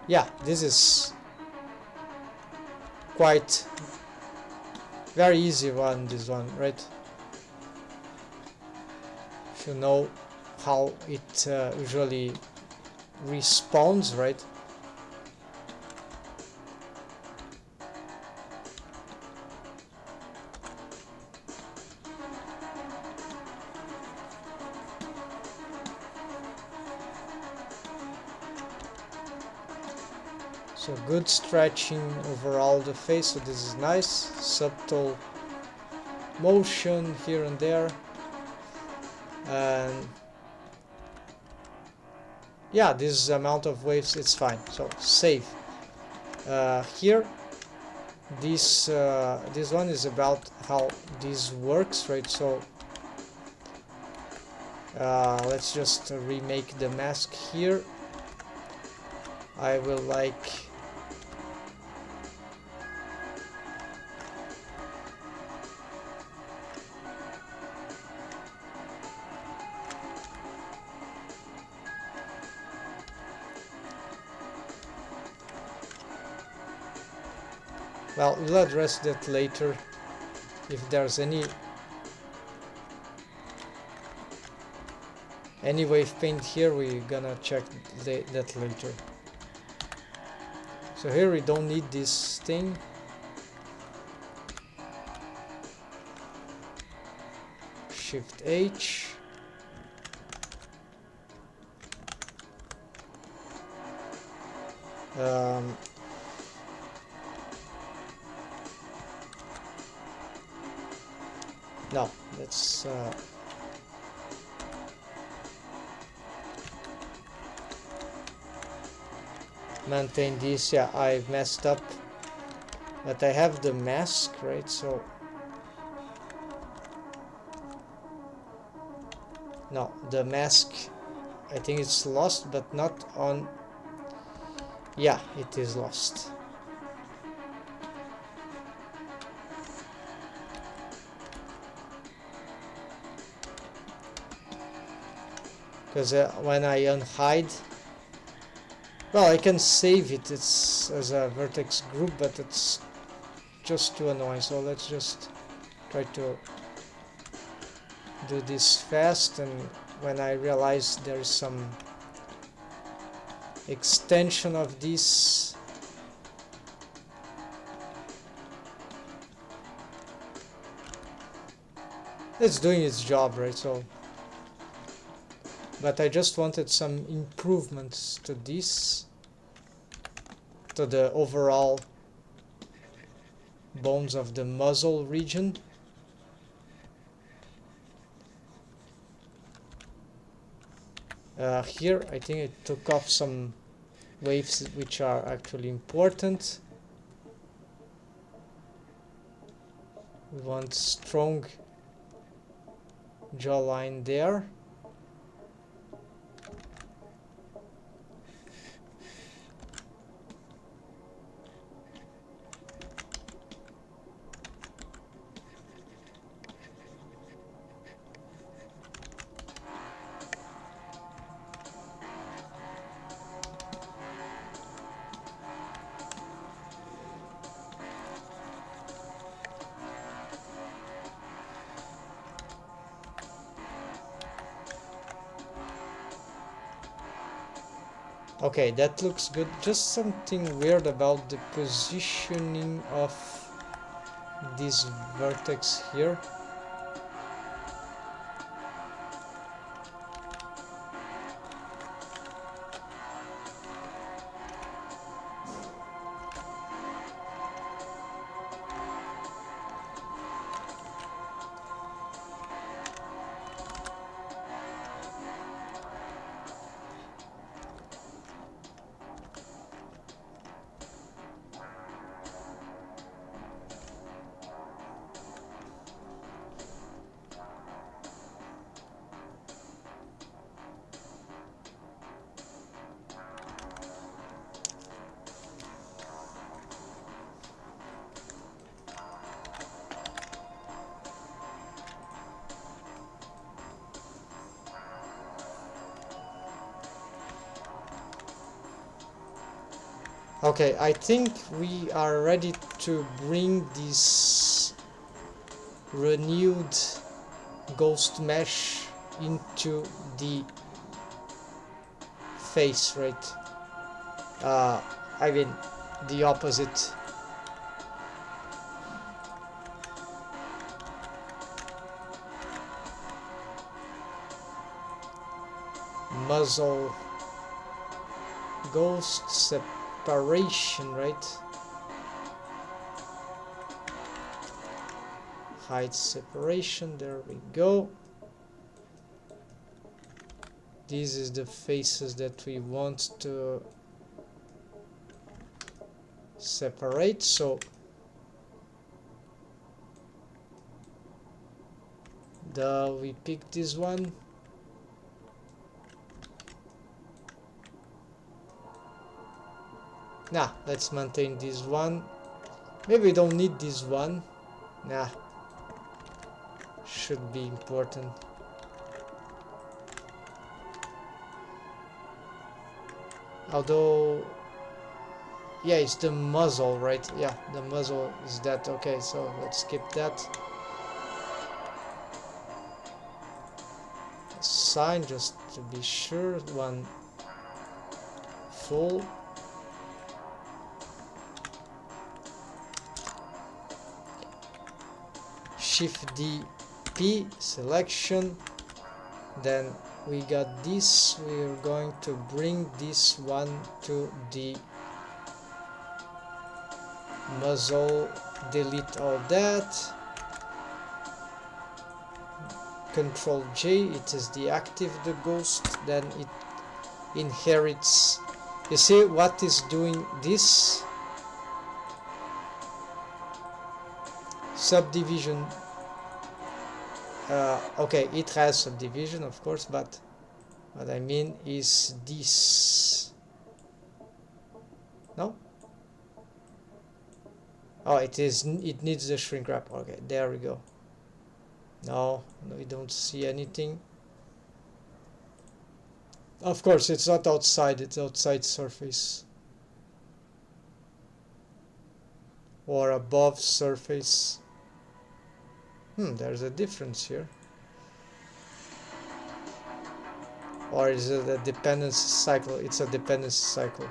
Yeah, this is quite very easy one, this one, right? If you know how it usually respawns, right? So good stretching over all the face, so this is nice. Subtle motion here and there. And yeah, this amount of waves, it's fine. So save. Here, this one is about how this works, right? So let's just remake the mask here. I will like well, we'll address that later if there's any wave paint here. We're gonna check that later. So here we don't need this thing. Shift H. No, let's maintain this. Yeah, I messed up, but I have the mask, right? So no, the mask, I think it's lost, but not on. Yeah, it is lost. Because when I unhide, well, I can save it. It's as a vertex group, but it's just too annoying. So let's just try to do this fast, and when I realize there's some extension of this, it's doing its job, right? So, but I just wanted some improvements to this, to the overall bones of the muzzle region. Here I think I took off some waves which are actually important. We want strong jawline there. Okay, that looks good. Just something weird about the positioning of this vertex here. Okay, I think we are ready to bring this renewed ghost mesh into the face, right? I mean, the opposite. Muzzle ghost separation, right? Height separation, there we go. This is the faces that we want to separate, so we pick this one. Nah, let's maintain this one. Maybe we don't need this one. Nah, should be important. Although, yeah, it's the muzzle, right? Yeah, the muzzle is that. Okay, so let's skip that. Sign, just to be sure. One full. Shift D P selection. Then we got this. We're going to bring this one to the muzzle. Delete all that. Control J, it is deactive the ghost, then it inherits. You see what is doing this? Subdivision. Okay, it has subdivision, of course, but what I mean is this. No? Oh, it needs the shrink wrap. Okay, there we go. No, we don't see anything. Of course, it's not outside, it's outside surface. Or above surface. There's a difference here. Or is it a dependency cycle? It's a dependency cycle.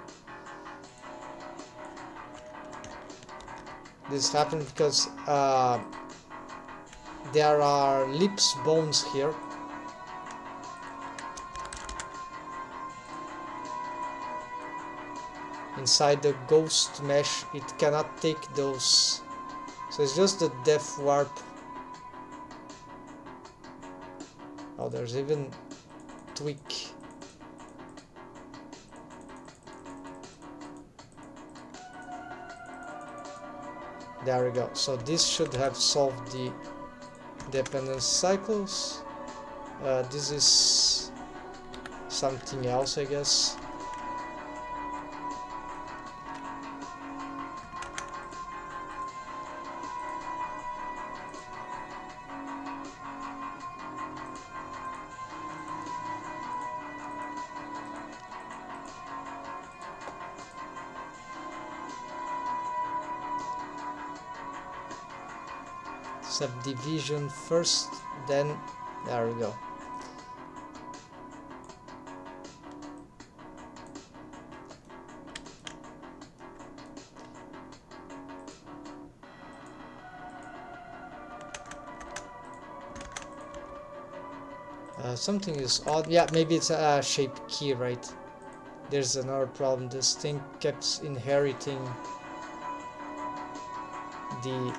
This happened because there are lips bones here. Inside the ghost mesh, it cannot take those. So it's just the depth warp. Oh, there's even tweak. There we go. So this should have solved the dependence cycles. This is something else, I guess. Subdivision first, then there we go. Something is odd. Yeah, maybe it's a shape key, right? There's another problem. This thing kept inheriting the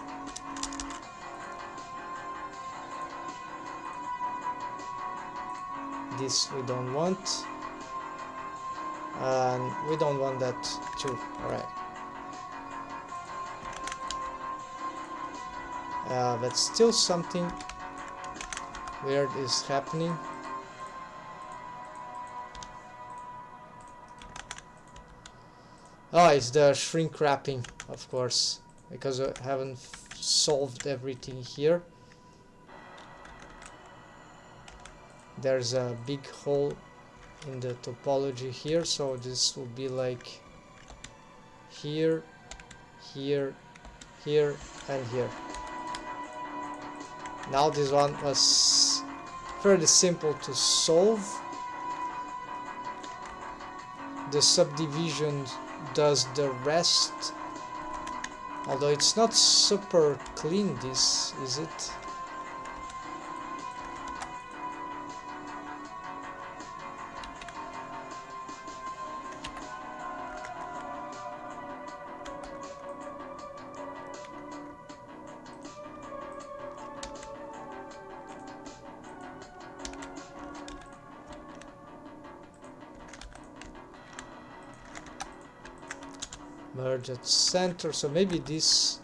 this we don't want, and we don't want that too. Alright, but still something weird is happening. Oh, it's the shrink wrapping, of course, because I haven't solved everything here. There's a big hole in the topology here, so this will be like here, here, here, and here. Now this one was fairly simple to solve. The subdivision does the rest, although it's not super clean, this, is it? Merge at center, so maybe this,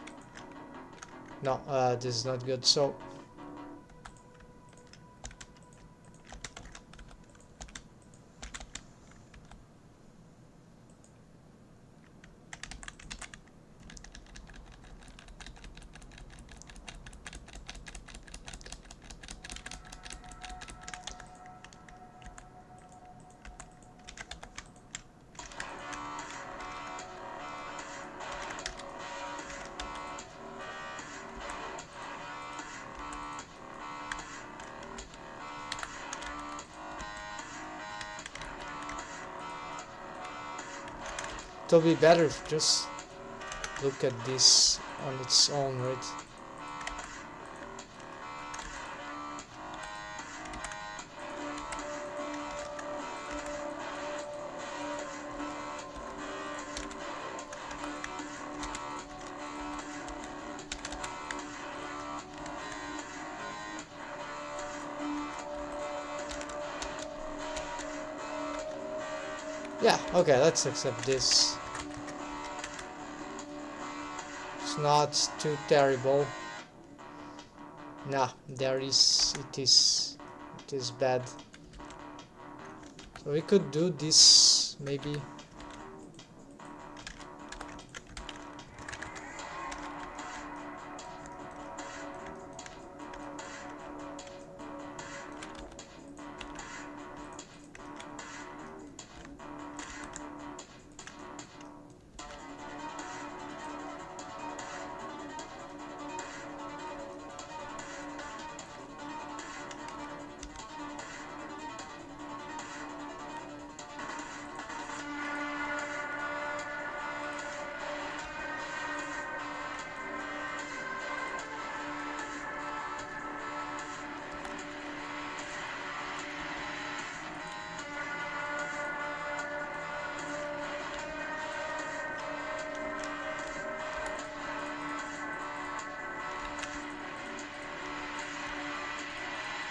no, this is not good. So it'll be better if just look at this on its own, right? Yeah, okay, let's accept this. It's not too terrible. Nah, it is bad. So we could do this, maybe.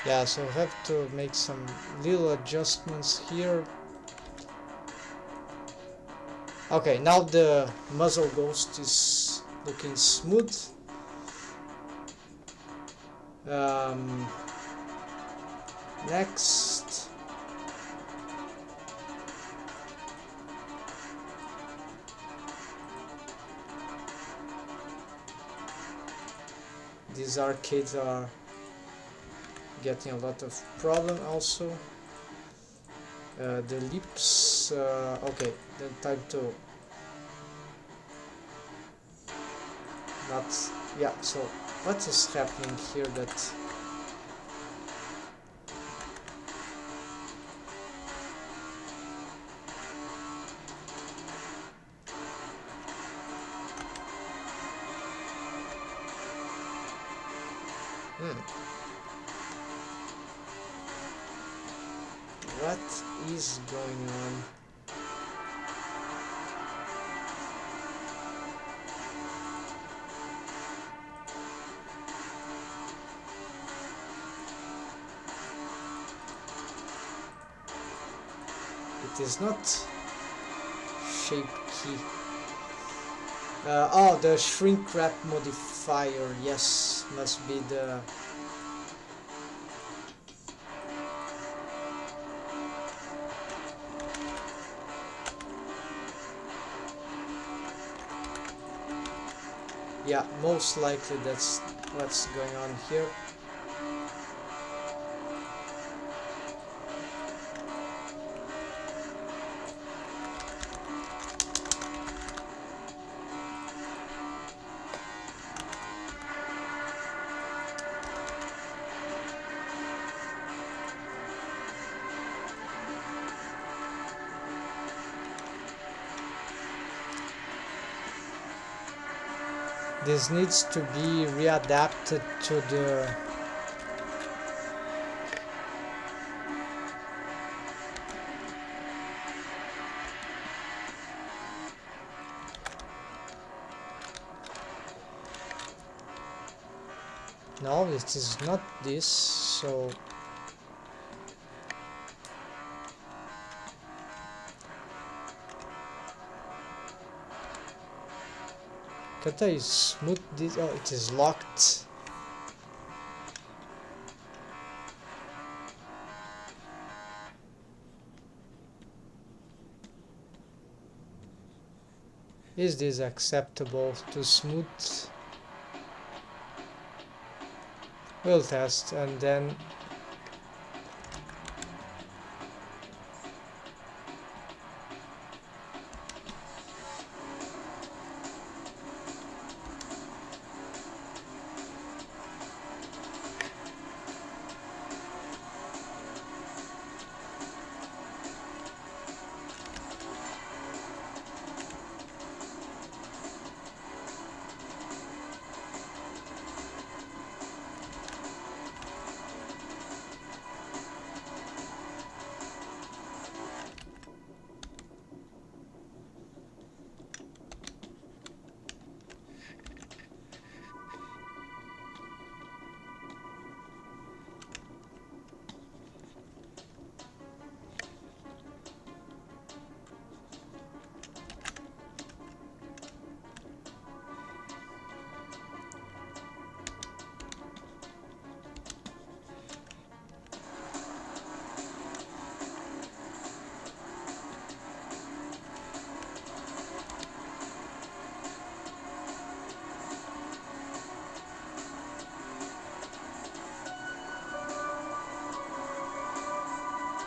Yeah, so I have to make some little adjustments here. Okay, now the muzzle ghost is looking smooth. Next, these arcades are getting a lot of problem also. The lips, okay, then time to not, yeah, so what is happening here that what is going on? It is not shape key. Oh, the shrink wrap modifier, yes, must be the yeah, most likely that's what's going on here. This needs to be readapted to the no, it is not this, so can't I smooth this? Oh, it is locked. Is this acceptable to smooth? We'll test and then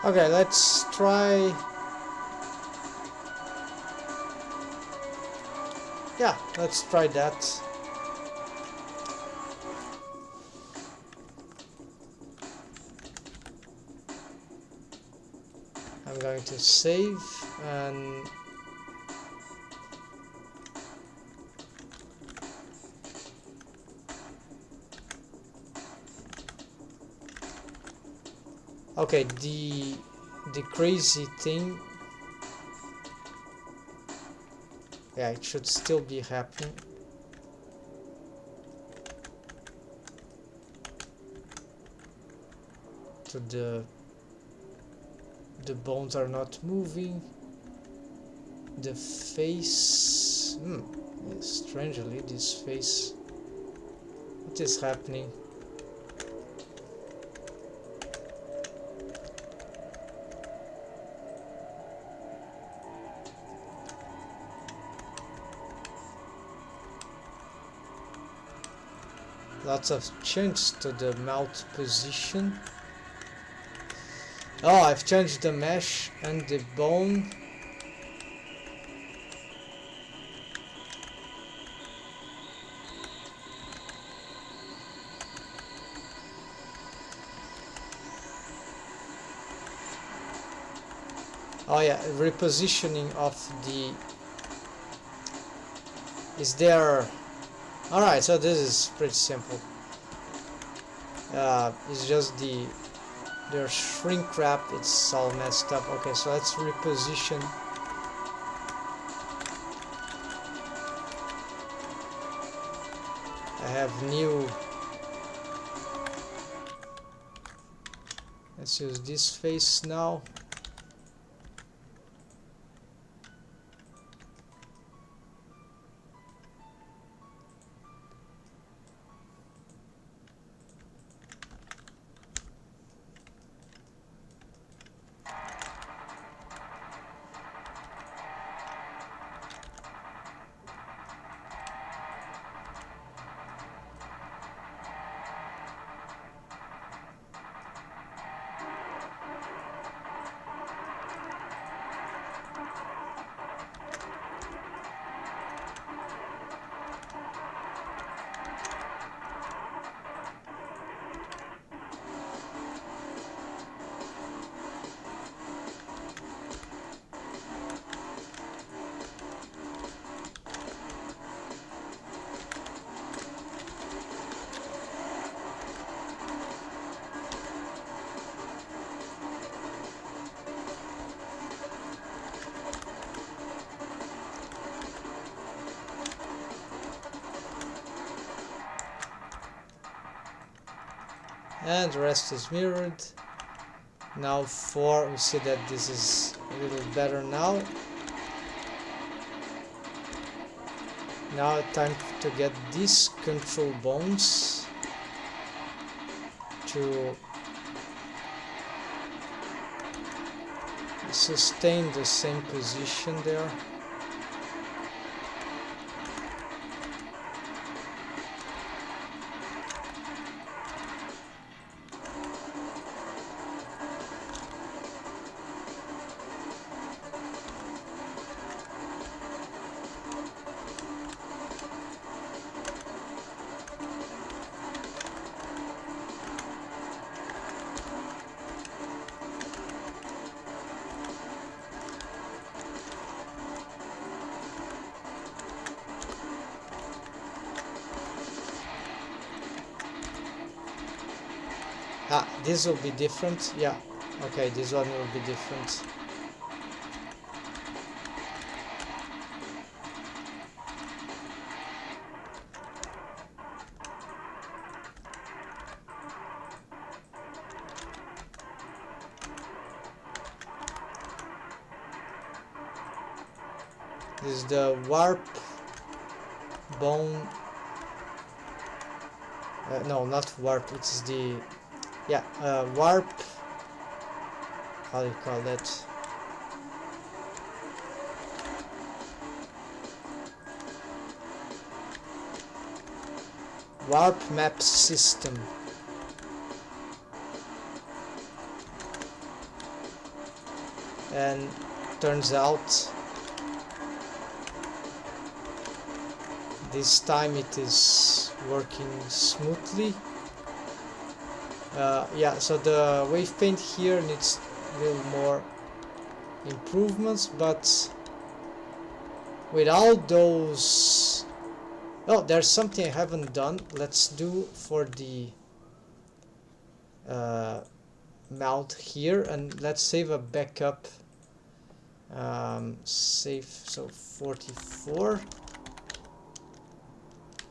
okay, let's try. Yeah, let's try that. I'm going to save and okay, the crazy thing, yeah, it should still be happening. To the bones are not moving. The face, strangely, this face. What is happening? Lots of changes to the mouth position. Oh, I've changed the mesh and the bone. Oh yeah, repositioning of the is there. Alright, so this is pretty simple. It's just their shrink wrap, it's all messed up. Okay, so let's reposition. I have new. Let's use this face now. and the rest is mirrored. Now 4, we see that this is a little better now. Now time to get these control bones to sustain the same position there. Ah, this will be different. Yeah, okay, this one will be different. This is the warp bone. No, not warp, it's the warp, how do you call that? Warp map system. And turns out this time it is working smoothly. Yeah, so the wave paint here needs a little more improvements, but without those... Oh, there's something I haven't done. Let's do for the mount here, and let's save a backup. Save, so 44.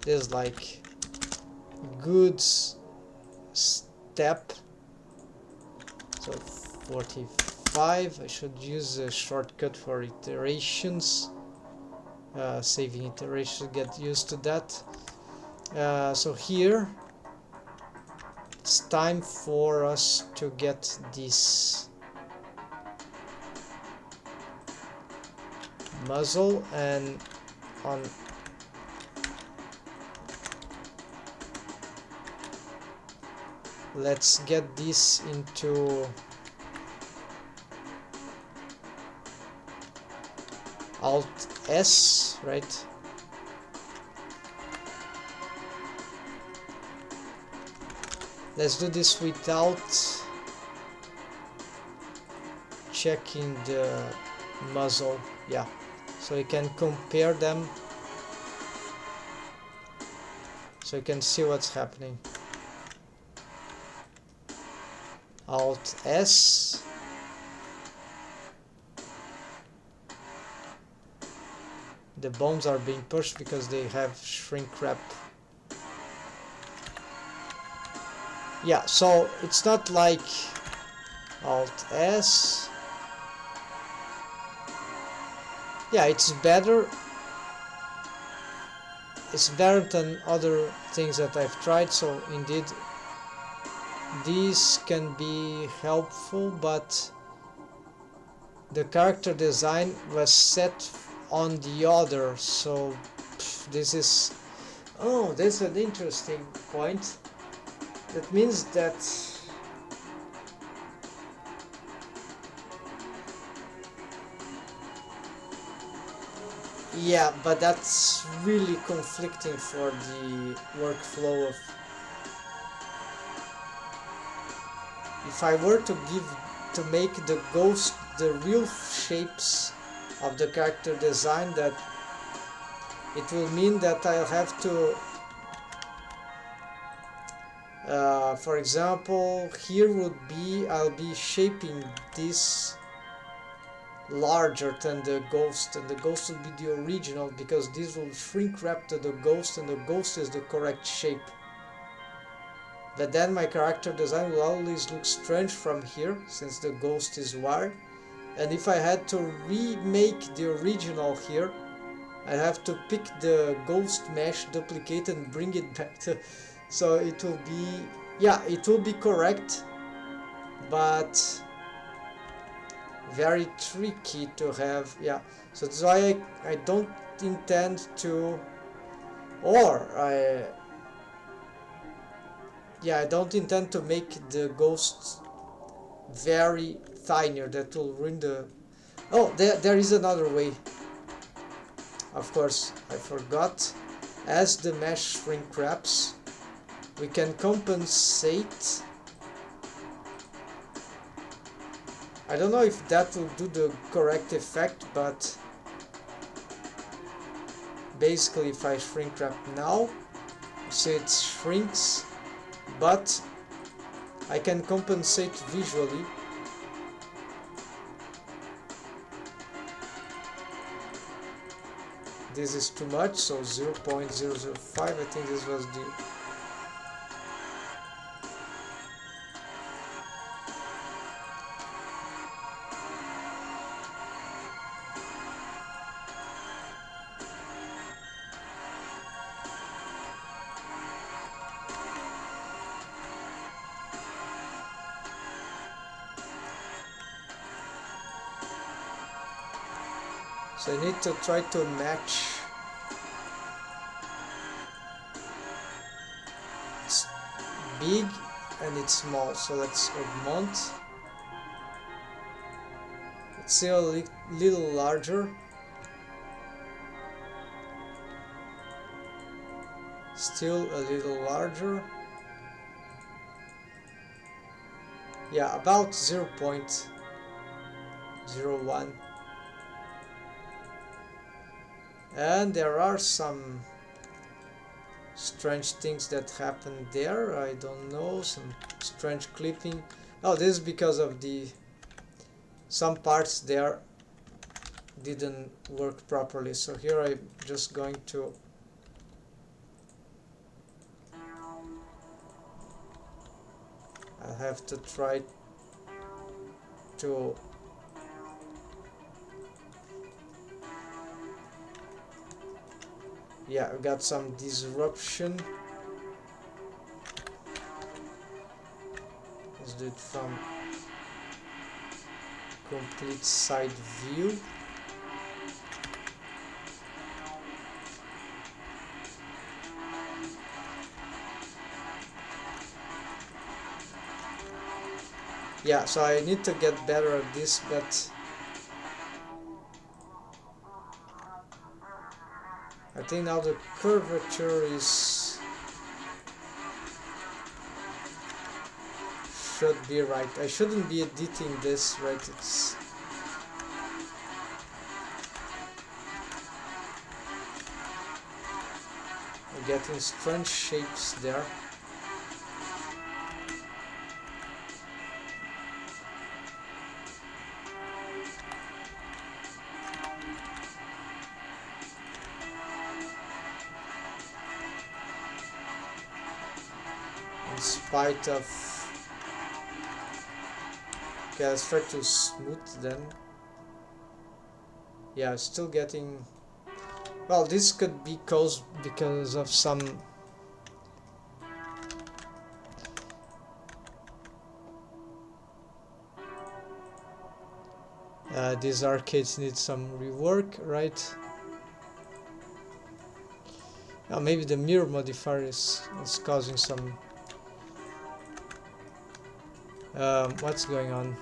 There's like good step, so 45. I should use a shortcut for iterations, saving iterations, get used to that. So here it's time for us to get this muzzle, and on let's get this into Alt S, right? Let's do this without checking the muzzle, yeah, so you can compare them, so you can see what's happening. Alt S, the bones are being pushed because they have shrink wrap. Yeah, so it's not like Alt S. Yeah, it's better. It's better than other things that I've tried, so indeed these can be helpful, but the character design was set on the other, so this is... Oh, that's an interesting point. That means that yeah, but that's really conflicting for the workflow of... If I were to make the ghost the real shapes of the character design, that it will mean that I'll have to for example, here would be, I'll be shaping this larger than the ghost, and the ghost will be the original, because this will shrink wrap to the ghost, and the ghost is the correct shape. But then my character design will always look strange from here, since the ghost is wire. And if I had to remake the original here, I have to pick the ghost mesh, duplicate, and bring it back to... So it will be... yeah, it will be correct, but very tricky to have. Yeah, so that's why I don't intend to... or I don't intend to make the ghosts very tinier. That will ruin the... oh, there is another way. Of course, I forgot. As the mesh shrink wraps, we can compensate. I don't know if that will do the correct effect, but basically if I shrink wrap now, so it shrinks, but I can compensate visually. This is too much, so 0.005, I think this was the... so I need to try to match. It's big and it's small, so let's augment. It's still a little larger. Still a little larger. Yeah, about 0.01. And there are some strange things that happen there. I don't know, some strange clipping. Oh, this is because of the... some parts there didn't work properly. So here I'm just going to... I have to try to... yeah, we got some disruption. Let's do it from complete side view. Yeah, so I need to get better at this, but I think now the curvature is... should be right. I shouldn't be editing this, right? It's... I'm getting strange shapes there. In spite of... okay, let's try to smooth then. Yeah, still getting... well, this could be caused because of some... these arcades need some rework, right? Maybe the mirror modifier is causing some... what's going on?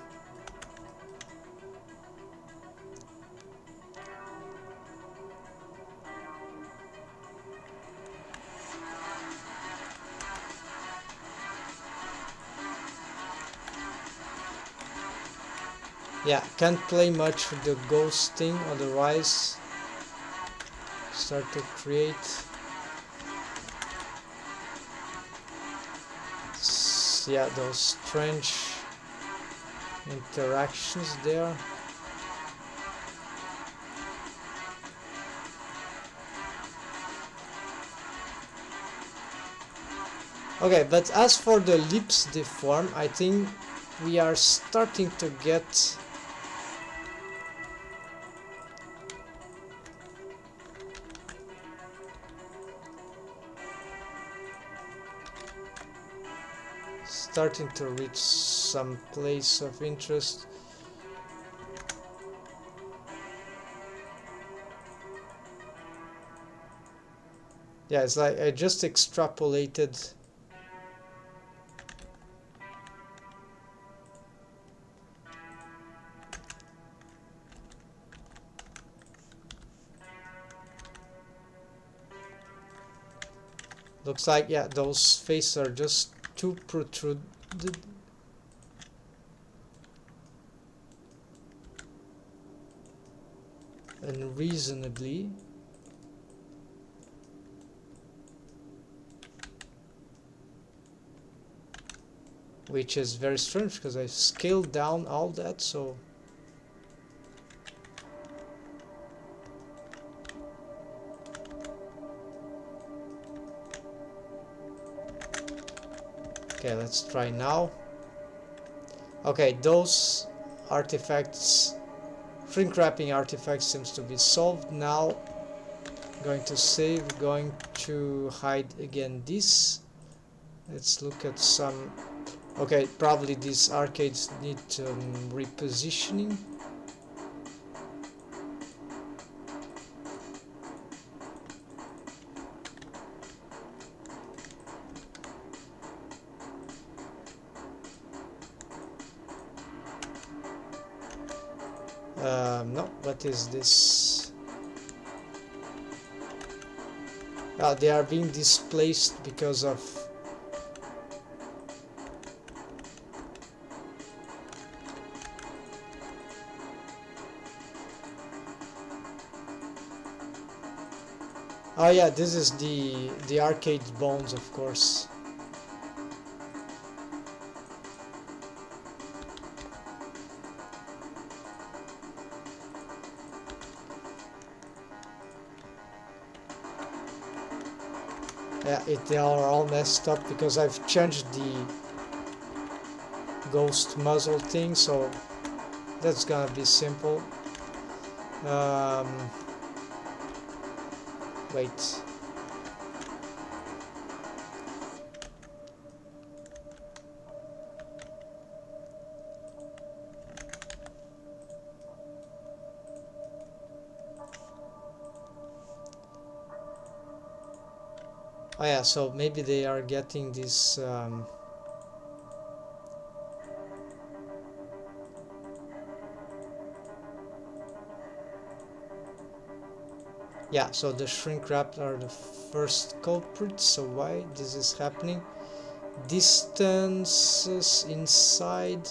Yeah, can't play much with the ghost thing, otherwise start to create yeah, those strange interactions there. Okay, but as for the lips deform, I think we are starting to get reach some place of interest. Yeah, it's like I just extrapolated. Looks like, yeah, those faces are just too protruded. Unreasonably. Which is very strange because I scaled down all that, so... Okay, let's try now. Okay, those artifacts, shrink wrapping artifacts seems to be solved now. Going to save, going to hide again this. Let's look at some... Okay, probably these arcades need repositioning. No, what is this? They are being displaced because of... Oh yeah, this is the arcade bones, of course. Yeah, they are all messed up because I've changed the ghost muzzle thing, so that's gonna be simple. Wait. Oh yeah, so maybe they are getting this yeah, so the shrink wrapped are the first culprits, so why this is happening? Distances inside.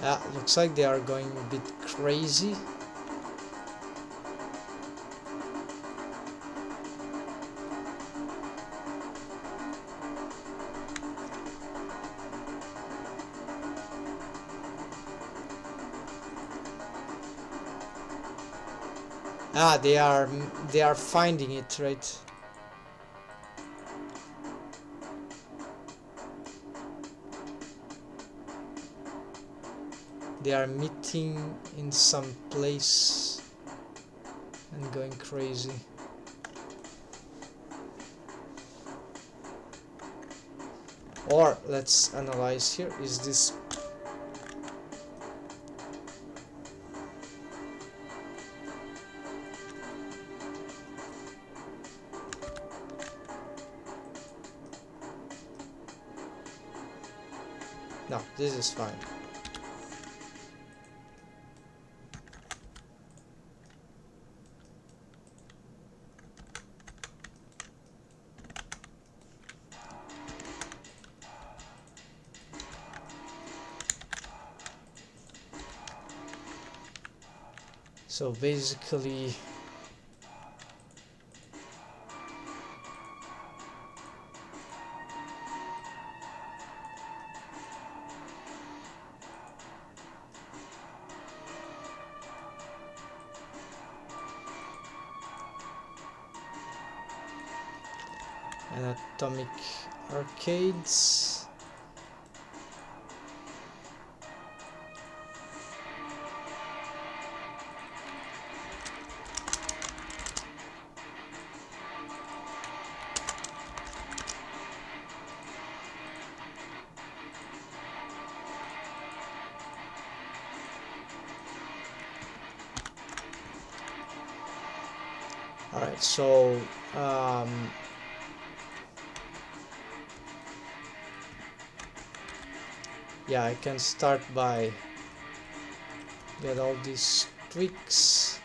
Yeah, looks like they are going a bit crazy. Ah, they are finding it, right? They are meeting in some place and going crazy. Or let's analyze here. Is this... No, this is fine. So basically Atomic arcades. Alright, so yeah, I can start by get all these tweaks.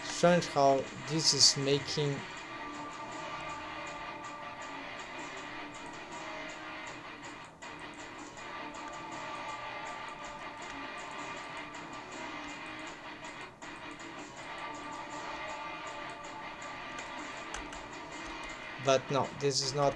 Strange how this is making but no, this is not.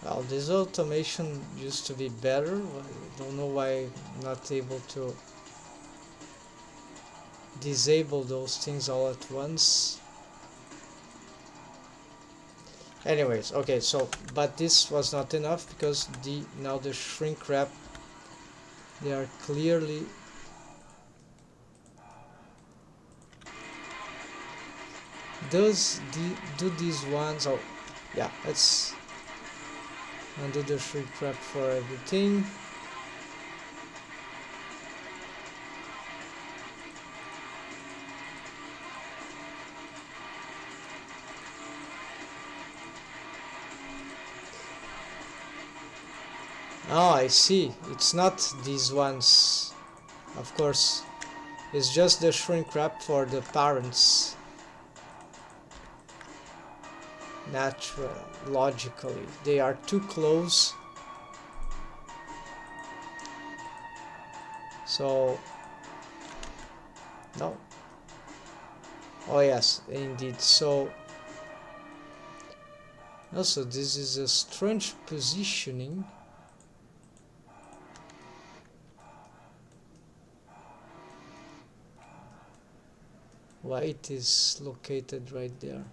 Well, this automation used to be better. I don't know why I'm not able to disable those things all at once. Anyways, okay, so but this was not enough because now the shrink wrap, they are clearly do these ones. Oh yeah, let's undo the shrink wrap for everything. Oh, I see. It's not these ones. Of course, it's just the shrink wrap for the parents. Natural, logically, they are too close. So, no. Oh yes, indeed. So, also this is a strange positioning. Why it is located right there?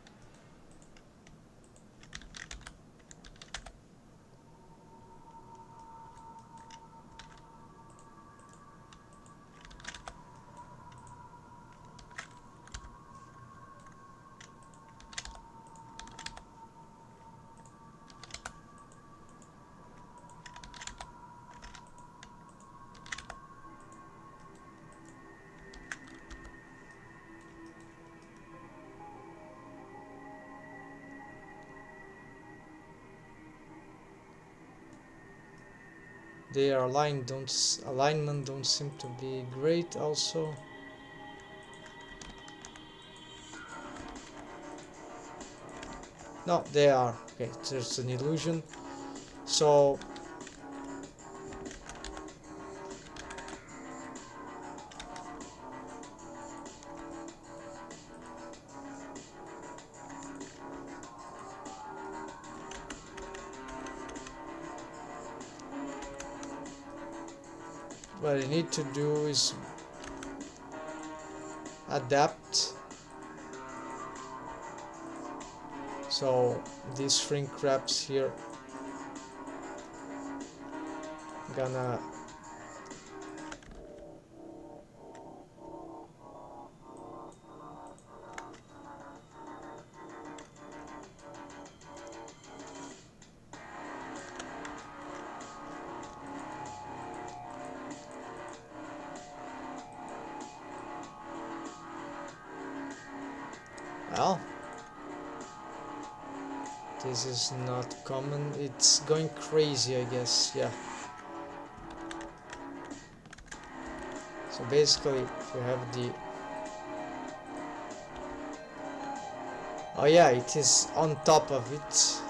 Their alignment don't seem to be great also. No, they are. Okay, there's an illusion. So what I need to do is adapt. So these shrink wraps here gonna Well, this is not common. It's going crazy, I guess. Yeah. So basically, if you have the... Oh yeah, it is on top of it.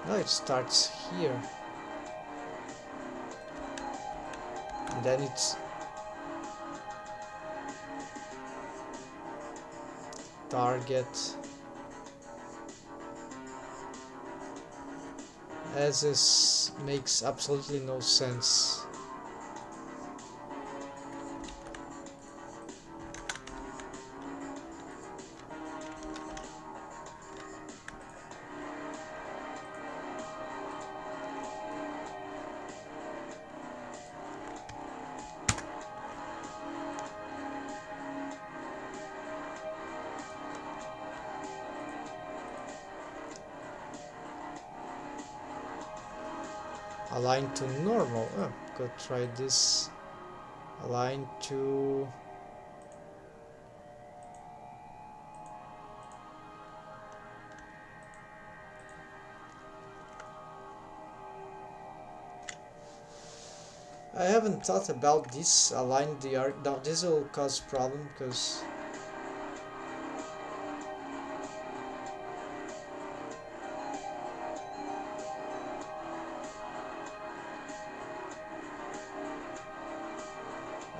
No, it starts here. And then it's... target. As this makes absolutely no sense. Align to normal. Oh, go try this. Align to... I haven't thought about this. Align the arc. Now this will cause problem because...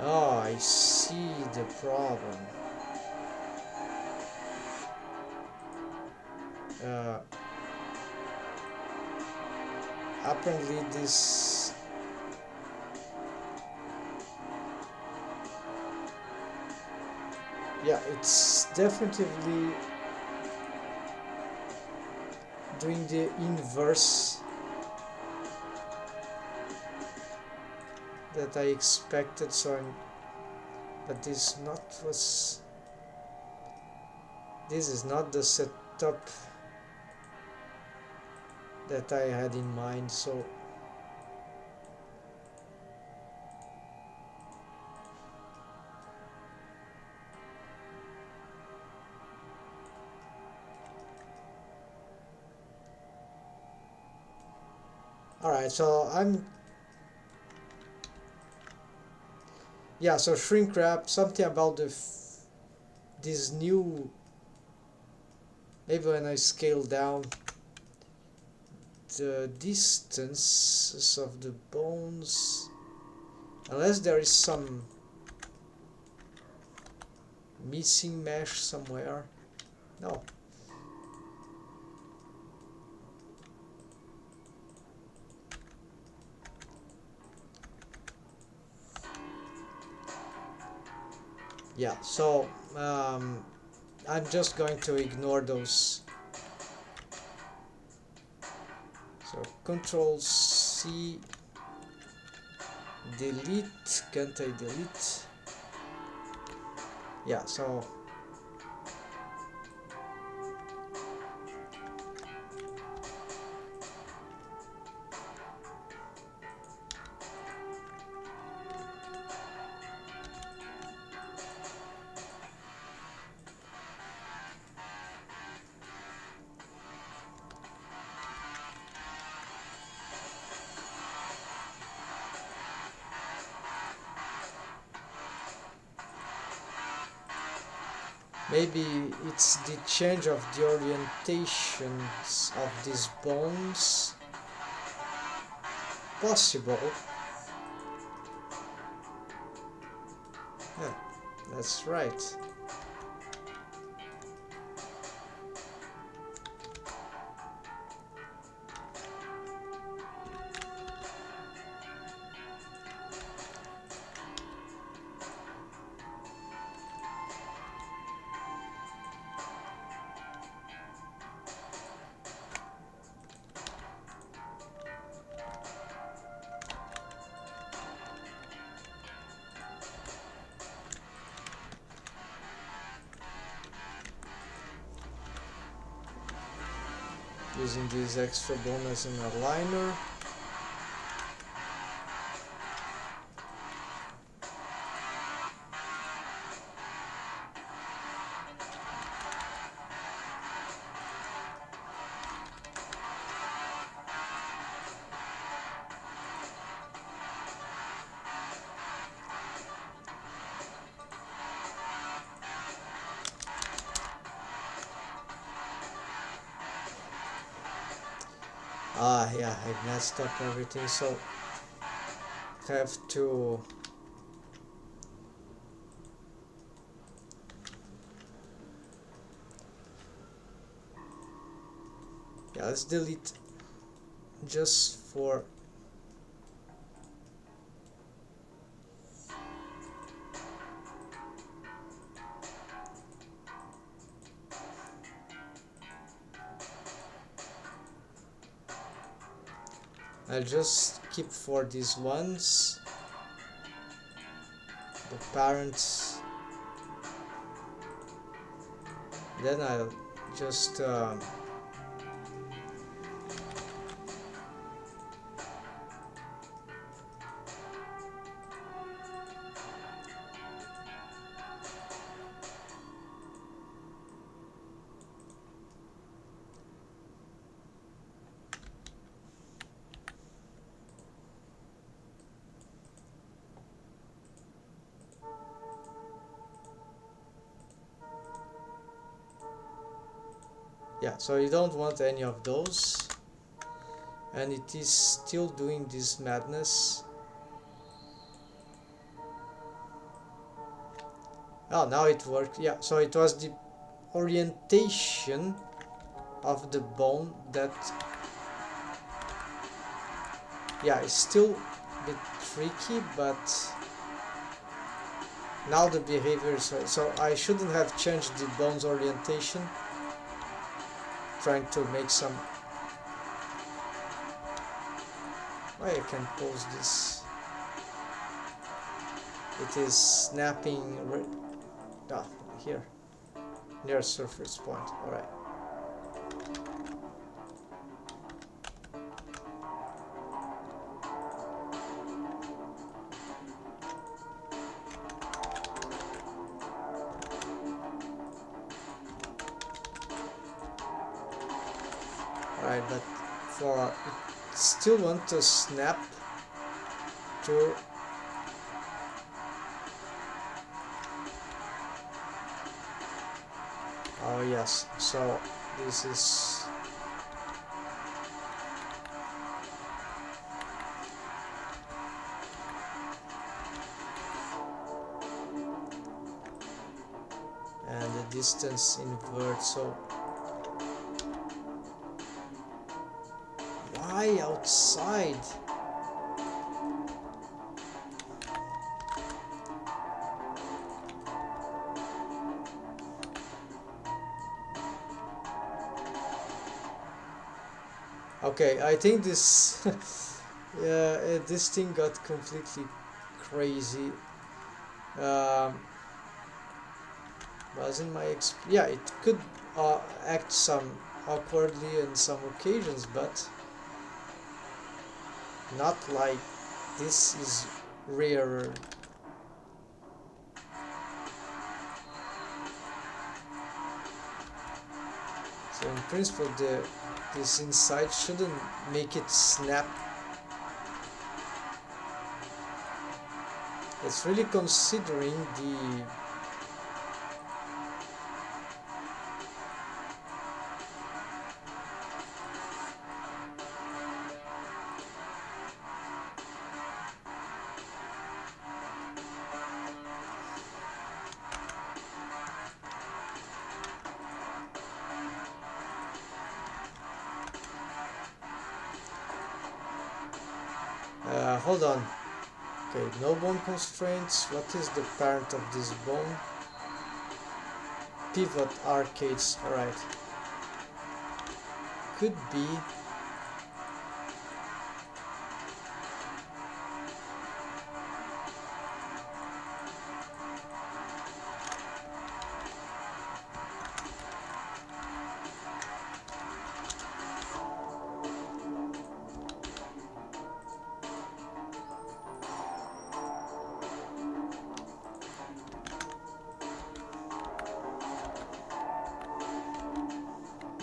Oh, I see the problem. Apparently this... Yeah, it's definitely doing the inverse that I expected, so I'm... But this is not the setup that I had in mind, so... Alright, so I'm... Yeah, so shrink wrap, something about this new... Maybe when I scale down the distances of the bones, unless there is some missing mesh somewhere. No. Yeah, so I'm just going to ignore those. So Control C, delete. Can't I delete? Yeah, so maybe it's the change of the orientations of these bones. Possible. Yeah, that's right. Using this extra bone as an aligner. Ah, yeah, I messed up everything, so have to... Yeah, let's delete just for... I'll just keep for these ones, the parents, then I'll just yeah, so you don't want any of those, and it is still doing this madness. Oh, now it worked. Yeah, so it was the orientation of the bone that... Yeah, it's still a bit tricky, but now the behavior is... So I shouldn't have changed the bone's orientation, trying to make some... Why I can pause this? It is snapping here, near surface point. Alright. Alright, but for it still want to snap to... Oh yes, so this is... and the distance invert, so... Why outside? Okay, I think this this thing got completely crazy. Wasn't my yeah, it could act some awkwardly on some occasions, but not like this is rarer. So in principle, this inside shouldn't make it snap. It's really considering the... hold on. Okay, no bone constraints. What is the parent of this bone? Pivot arcades. Alright. Could be.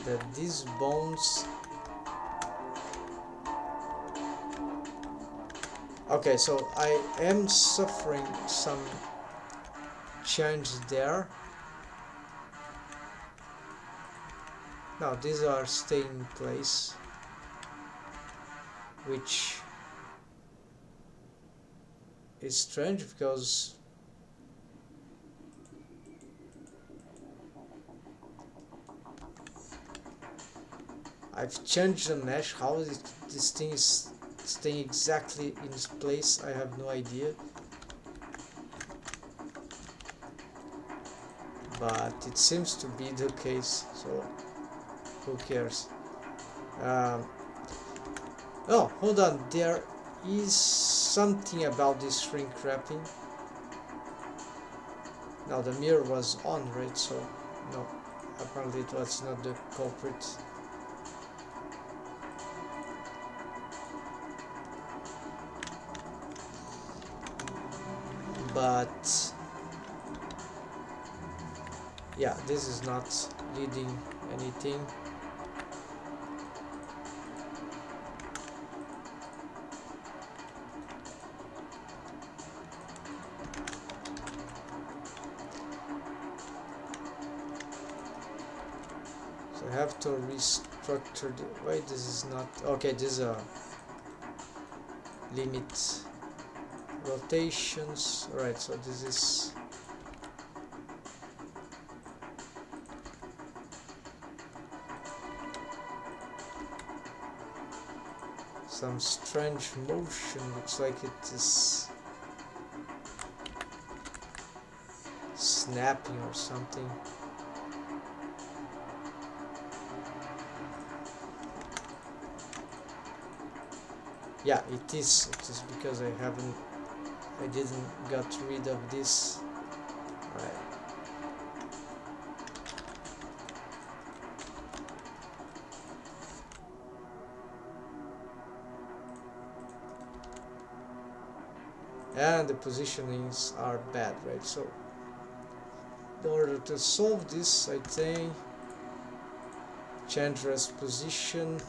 That these bones... Okay, so I am suffering some change there. No, these are staying in place. which is strange because I've changed the mesh. How this thing is staying exactly in its place, I have no idea. But it seems to be the case, so who cares? Oh, hold on, there is something about this shrink wrapping. Now the mirror was on, right? So no, apparently it was not the culprit. But yeah, this is not leading anything. So I have to restructure the... Wait, this is not... Okay, this is a limit rotations. Alright, so this is... some strange motion, looks like it is snapping or something. Yeah, it is because I didn't got rid of this. Right. And the positionings are bad, right? So in order to solve this, I think change rest position.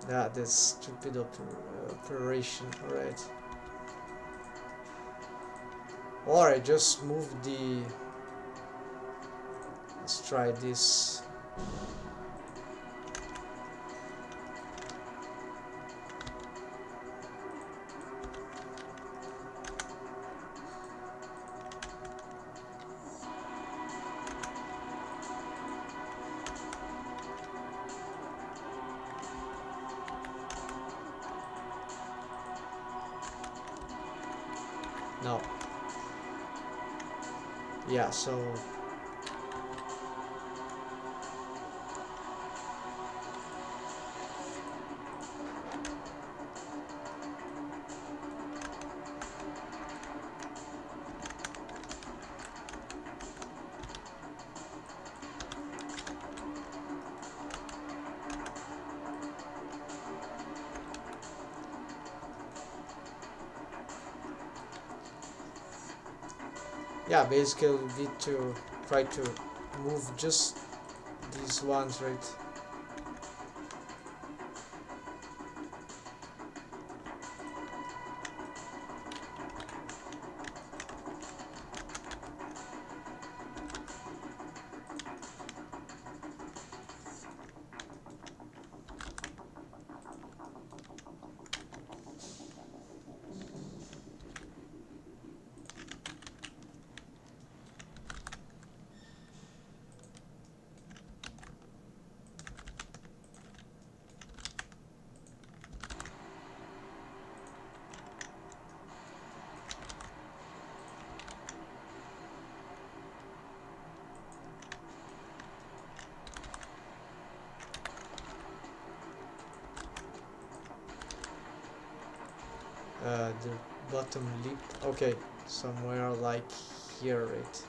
Yeah, that's stupid operation. Alright. Or I just move the... Let's try this. No. Yeah, so yeah, basically we need to try to move just these ones, right? The bottom lip, okay, somewhere like here, right?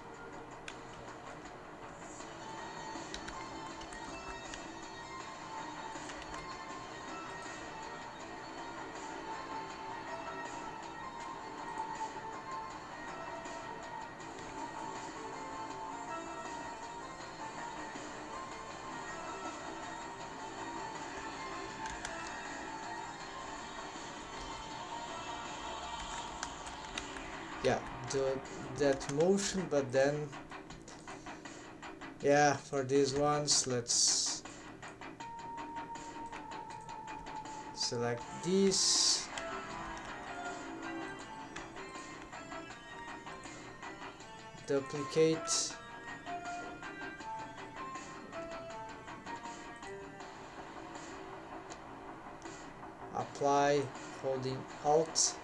Yeah, that motion, but then yeah, for these ones let's select this, duplicate, apply, holding Alt.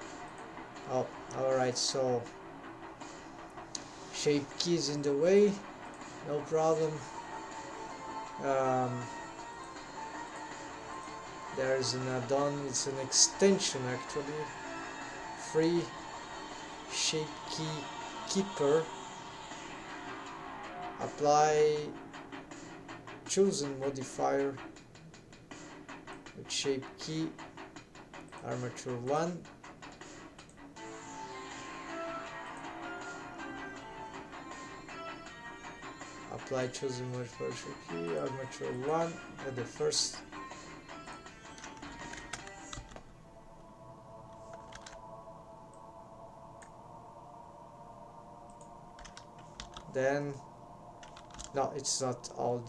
Oh, alright, so shape keys in the way, no problem. There is an add-on, it's an extension actually, free shape key keeper. Apply chosen modifier with shape key, armature 1. Apply chosen modifier shape key, armature 1 at the first. Then, no, it's not all,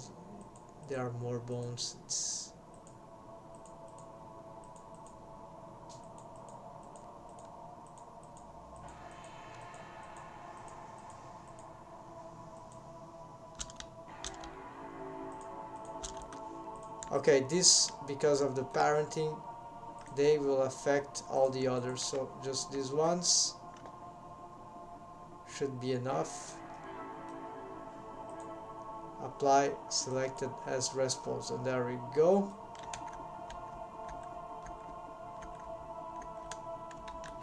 there are more bones. It's okay, this, because of the parenting, they will affect all the others, so just these ones should be enough. Apply selected as response, and there we go.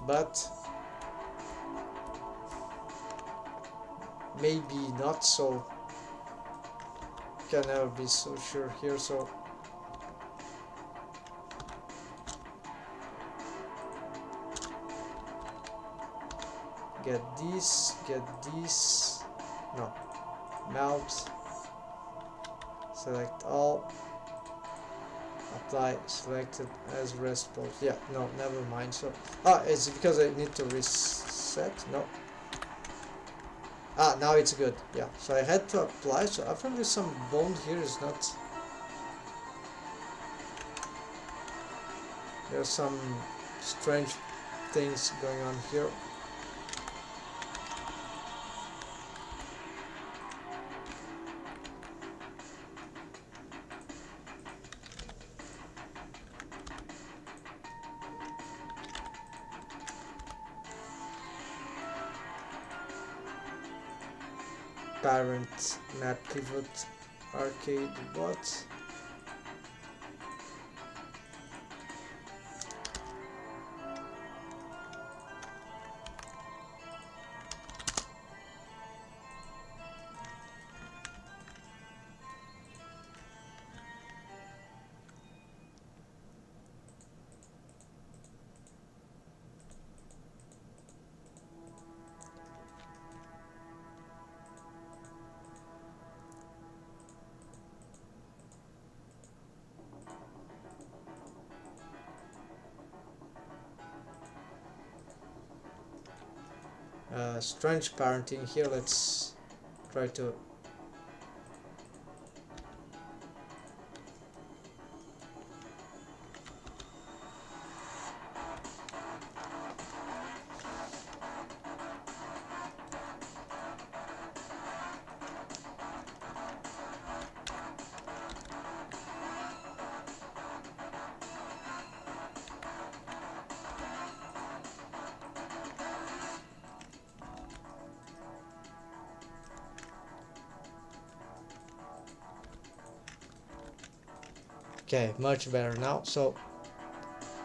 But maybe not, so can never be so sure here. So get this, no, mount, select all, apply selected as response. Yeah, no, never mind. So it's because I need to reset. No, now it's good. Yeah, so I had to apply, so apparently some bone here is not, there's some strange things going on here. Parent map pivot arcade bot. Strange parenting here. Let's try to okay, much better now. So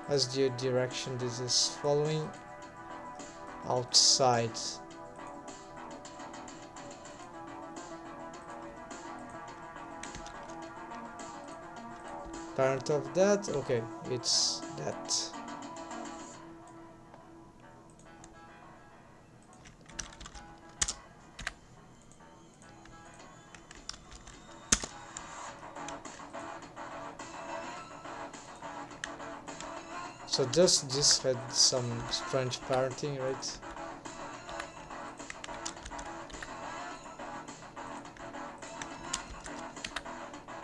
as the direction this is following outside. Parent of that, okay, it's that. So just this had some strange parenting, right?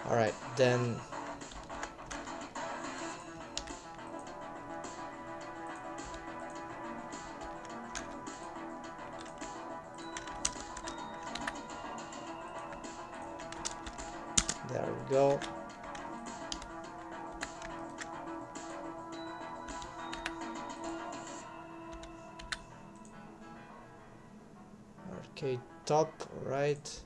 Alright, then go. Arcade top, right.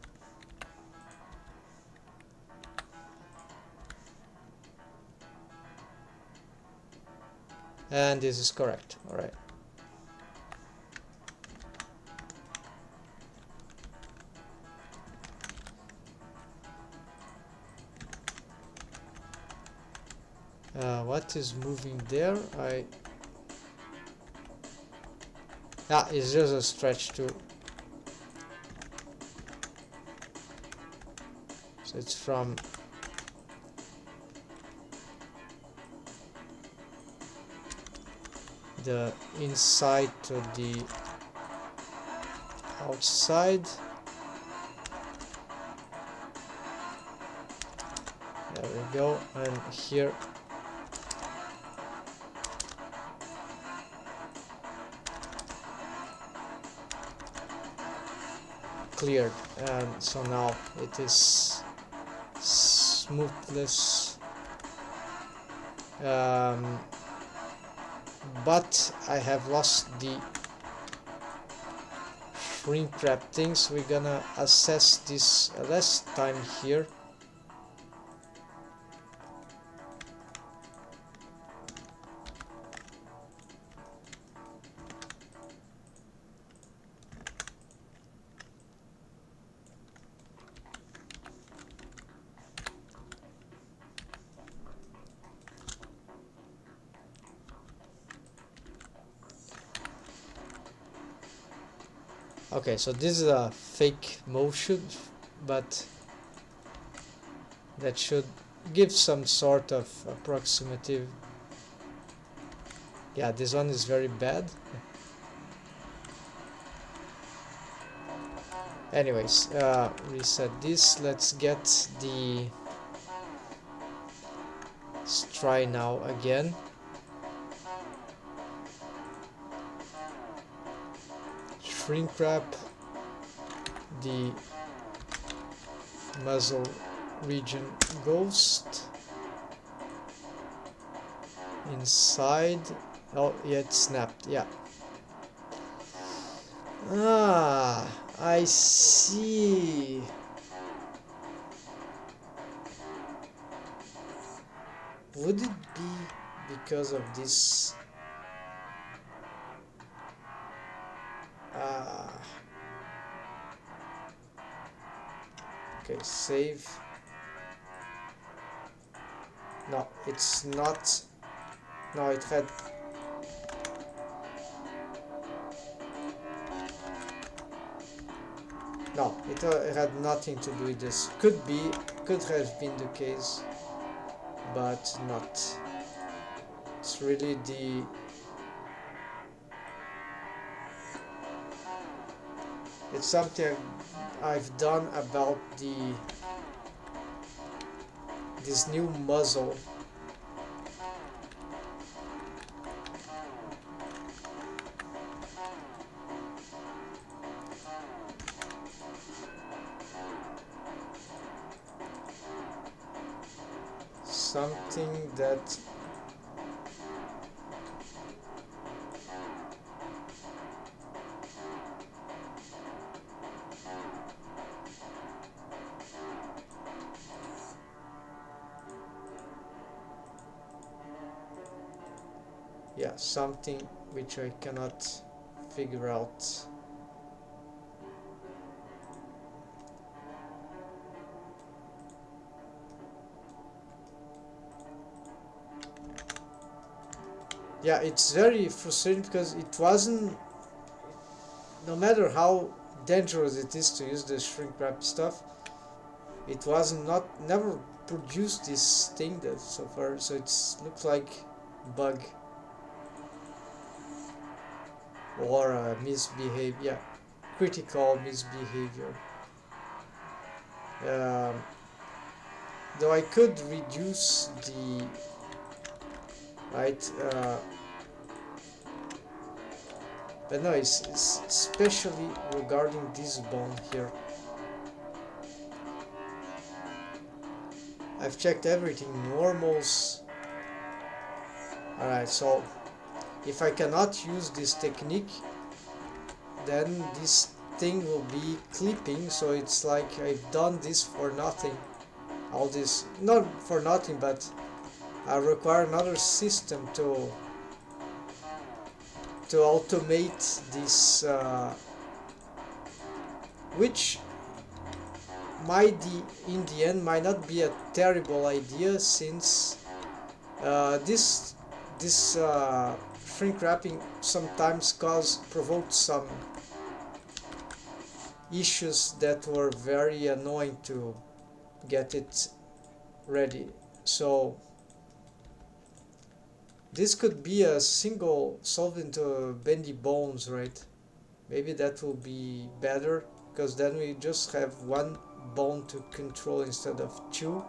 And this is correct, alright. What is moving there? It's just a stretch too. So it's from the inside to the outside. There we go, and here cleared, and so now it is smoothless. But I have lost the shrink wrap things. We're gonna assess this last time here. Okay, so this is a fake motion, but that should give some sort of approximative. Yeah, this one is very bad. Anyways, reset this. Let's get the. Let's try now again. Shrink wrap the muzzle region ghost inside. Oh yeah, it snapped. Yeah. Ah, I see. Would it be because of this? Okay, save. No, it's not. No, it had. No, it had nothing to do with this. Could have been the case, but not. It's really the. It's something I've done about this new muzzle. Something that something which I cannot figure out. Yeah, it's very frustrating because it wasn't, no matter how dangerous it is to use the shrink wrap stuff, it was never produced this thing that so far, so it looks like bug or a misbehavior, critical misbehavior. Though I could reduce the but no, it's especially regarding this bone here. I've checked everything, normals. Alright, so if I cannot use this technique, then this thing will be clipping, so it's like I've done this for nothing. All this, not for nothing, but I require another system to automate this, which in the end might not be a terrible idea, since this shrink wrapping sometimes provoked some issues that were very annoying to get it ready. So this could be a single solvent bendy bones, right? Maybe that will be better, because then we just have one bone to control instead of two.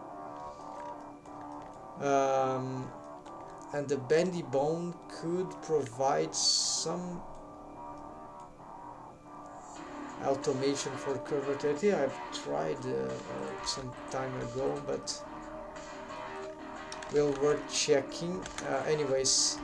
And the bendy bone could provide some automation for curvature. I've tried some time ago, but will worth checking. Anyways,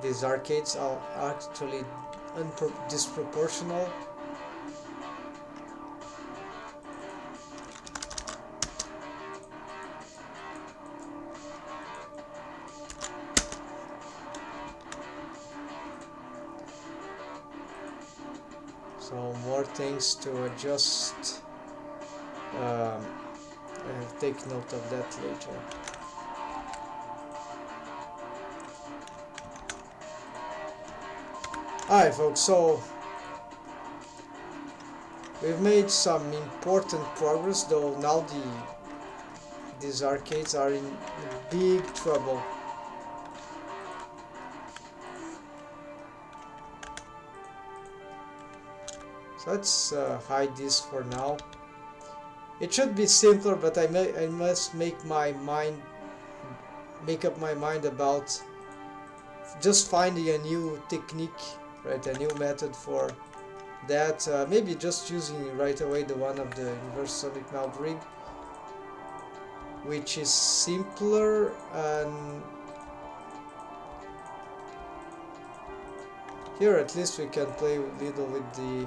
these arcades are actually disproportional. So more things to adjust. I'll take note of that later. Alright folks, so we've made some important progress, though now these arcades are in big trouble. So let's hide this for now. It should be simpler, but I must make up my mind about just finding a new technique, right? A new method for that. Maybe just using right away the one of the universal sonic mount rig, which is simpler, and here at least we can play a little with the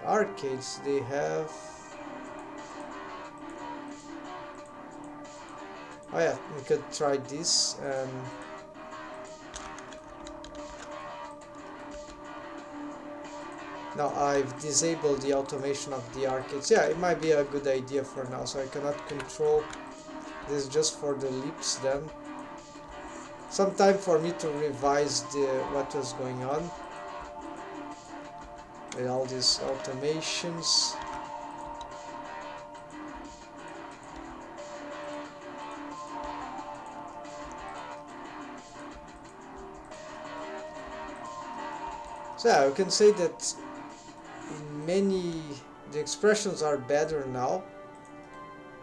arcades. They have, oh yeah, we could try this. Now I've disabled the automation of the arcades. Yeah, it might be a good idea for now, so I cannot control this just for the lips then. Some time for me to revise what was going on with all these automations. So yeah, we can say that in many, the expressions are better now,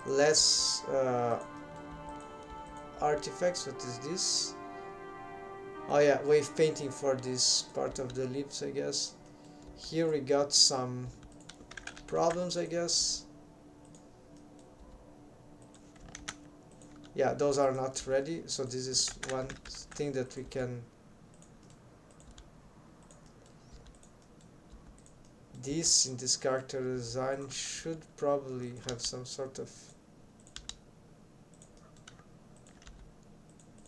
less artifacts. What is this? Oh yeah, wave painting for this part of the lips, I guess. Here we got some problems, I guess. Yeah, those are not ready, so this is one thing that we can. This in this character design should probably have some sort of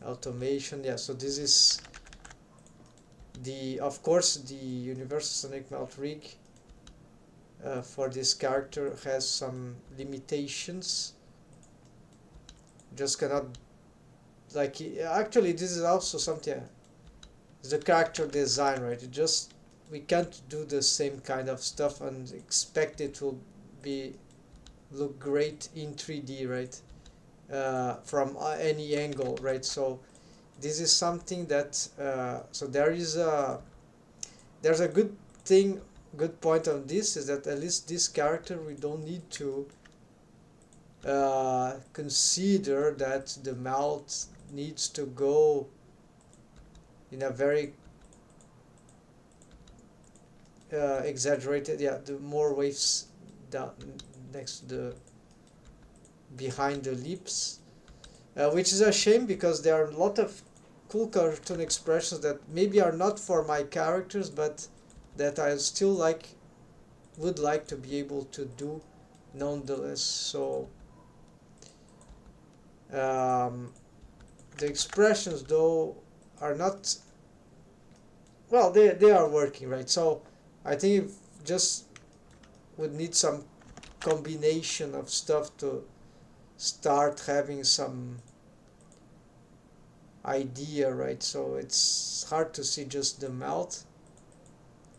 automation. Yeah, so this is of course the universal sonic melt rig for this character has some limitations. Just cannot like actually this is also something, the character design, right? It just, we can't do the same kind of stuff and expect it will be look great in 3D, right? From any angle, right? So this is something that so there's a good thing, good point on this is that at least this character we don't need to consider that the mouth needs to go in a very exaggerated, yeah, the more waves down next to the behind the lips, which is a shame because there are a lot of cool cartoon expressions that maybe are not for my characters, but that I still would like to be able to do nonetheless. So um, the expressions though are not, well, they are working, right? So I think just would need some combination of stuff to start having some idea, right? So it's hard to see just the mouth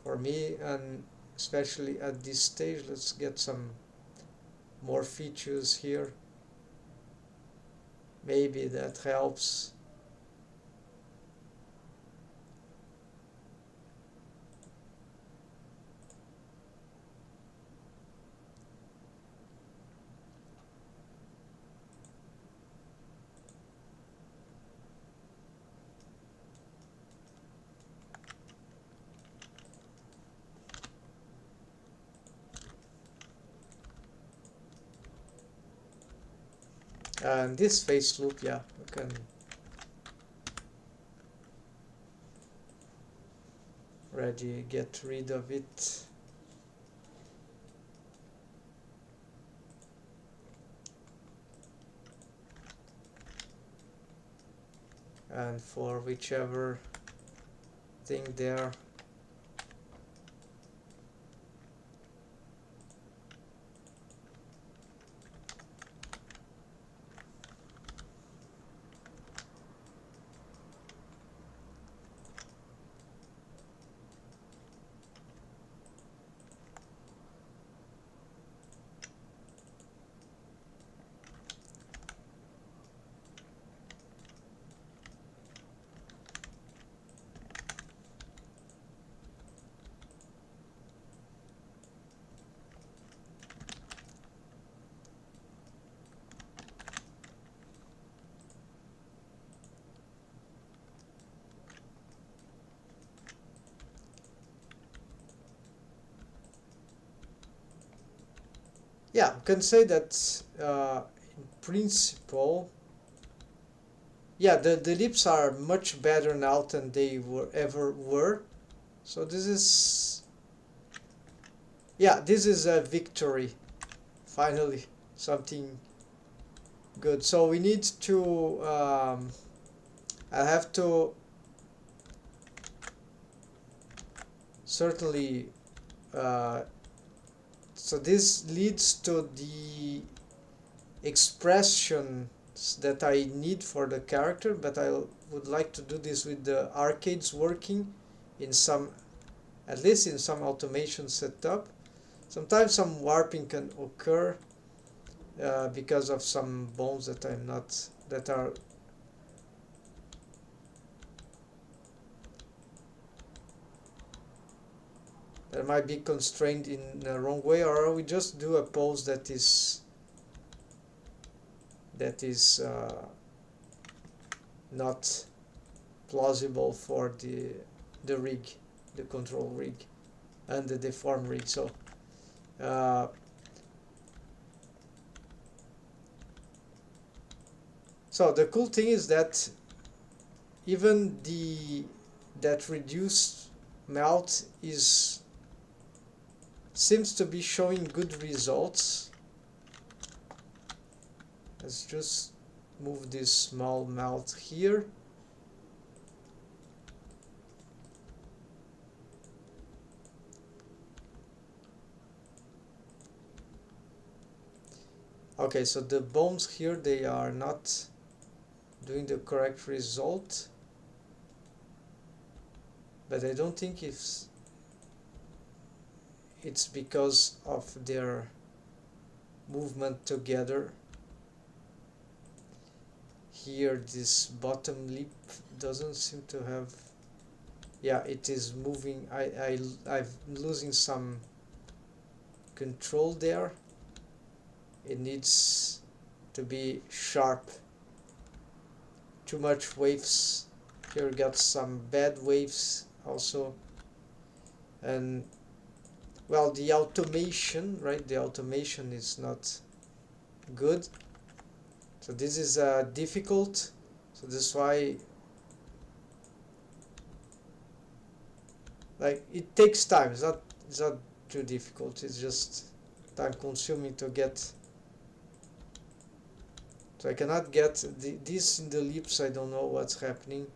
for me, and especially at this stage. Let's get some more features here. Maybe that helps. And this face loop, yeah, we can already get rid of it. And for whichever thing there, yeah, we can say that in principle, yeah, the lips are much better now than they ever were. So this is, yeah, this is a victory. Finally, something good. So we need to, I have to certainly, uh, so this leads to the expressions that I need for the character, but I would like to do this with the arcades working in some, at least in some automation setup. Sometimes some warping can occur because of some bones that I'm not, that are that might be constrained in the wrong way, or we just do a pose that is not plausible for the rig, the control rig, and the deform rig. So uh, so the cool thing is that even the that reduced mouth is seems to be showing good results. Let's just move this small mouth here. Okay, so the bones here, they are not doing the correct result, but I don't think it's because of their movement together. Here this bottom lip doesn't seem to have, yeah, it is moving. I'm losing some control there. It needs to be sharp. Too much waves. Here we got some bad waves also. And well, the automation, right? The automation is not good. So this is difficult. So this is why, like, it takes time. It's not too difficult. It's just time consuming to get. So I cannot get this in the lips. I don't know what's happening.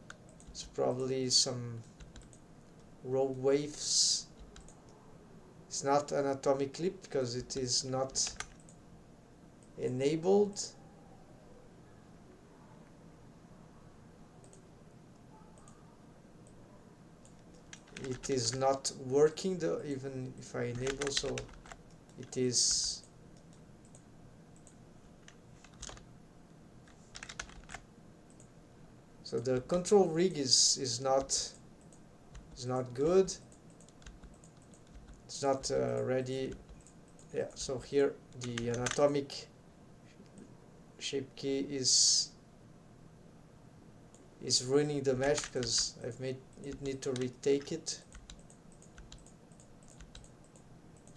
It's probably some rogue waves. It's not an atomic lip because it is not enabled. It is not working though, even if I enable, so it is. So the control rig is not good. It's not ready. Yeah. So here the anatomic shape key is ruining the mesh because I've made it need to retake it.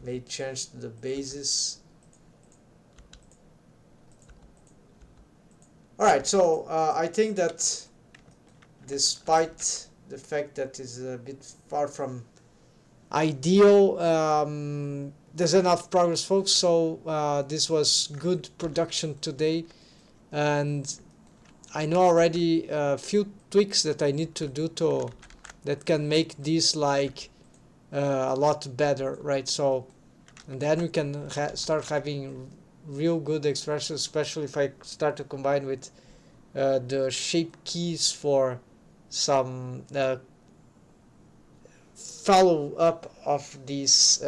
Made change to the basis. Alright, so I think that despite the fact that it's a bit far from ideal, there's enough progress, folks. So this was good production today, and I know already a few tweaks that I need to do to that can make this like a lot better, right? So, and then we can start having real good expressions, especially if I start to combine with the shape keys for some follow up of these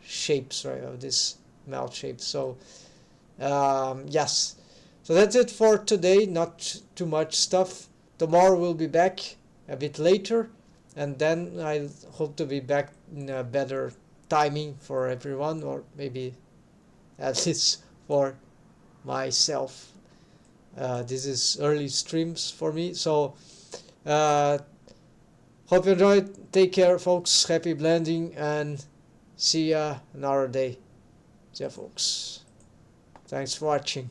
shapes, right? Of this melt shape. So yes. So that's it for today. Not too much stuff. Tomorrow we'll be back a bit later, and then I hope to be back in a better timing for everyone, or maybe at least for myself. This is early streams for me, so hope you enjoyed. Take care, folks. Happy blending, and see ya another day. See ya, folks. Thanks for watching.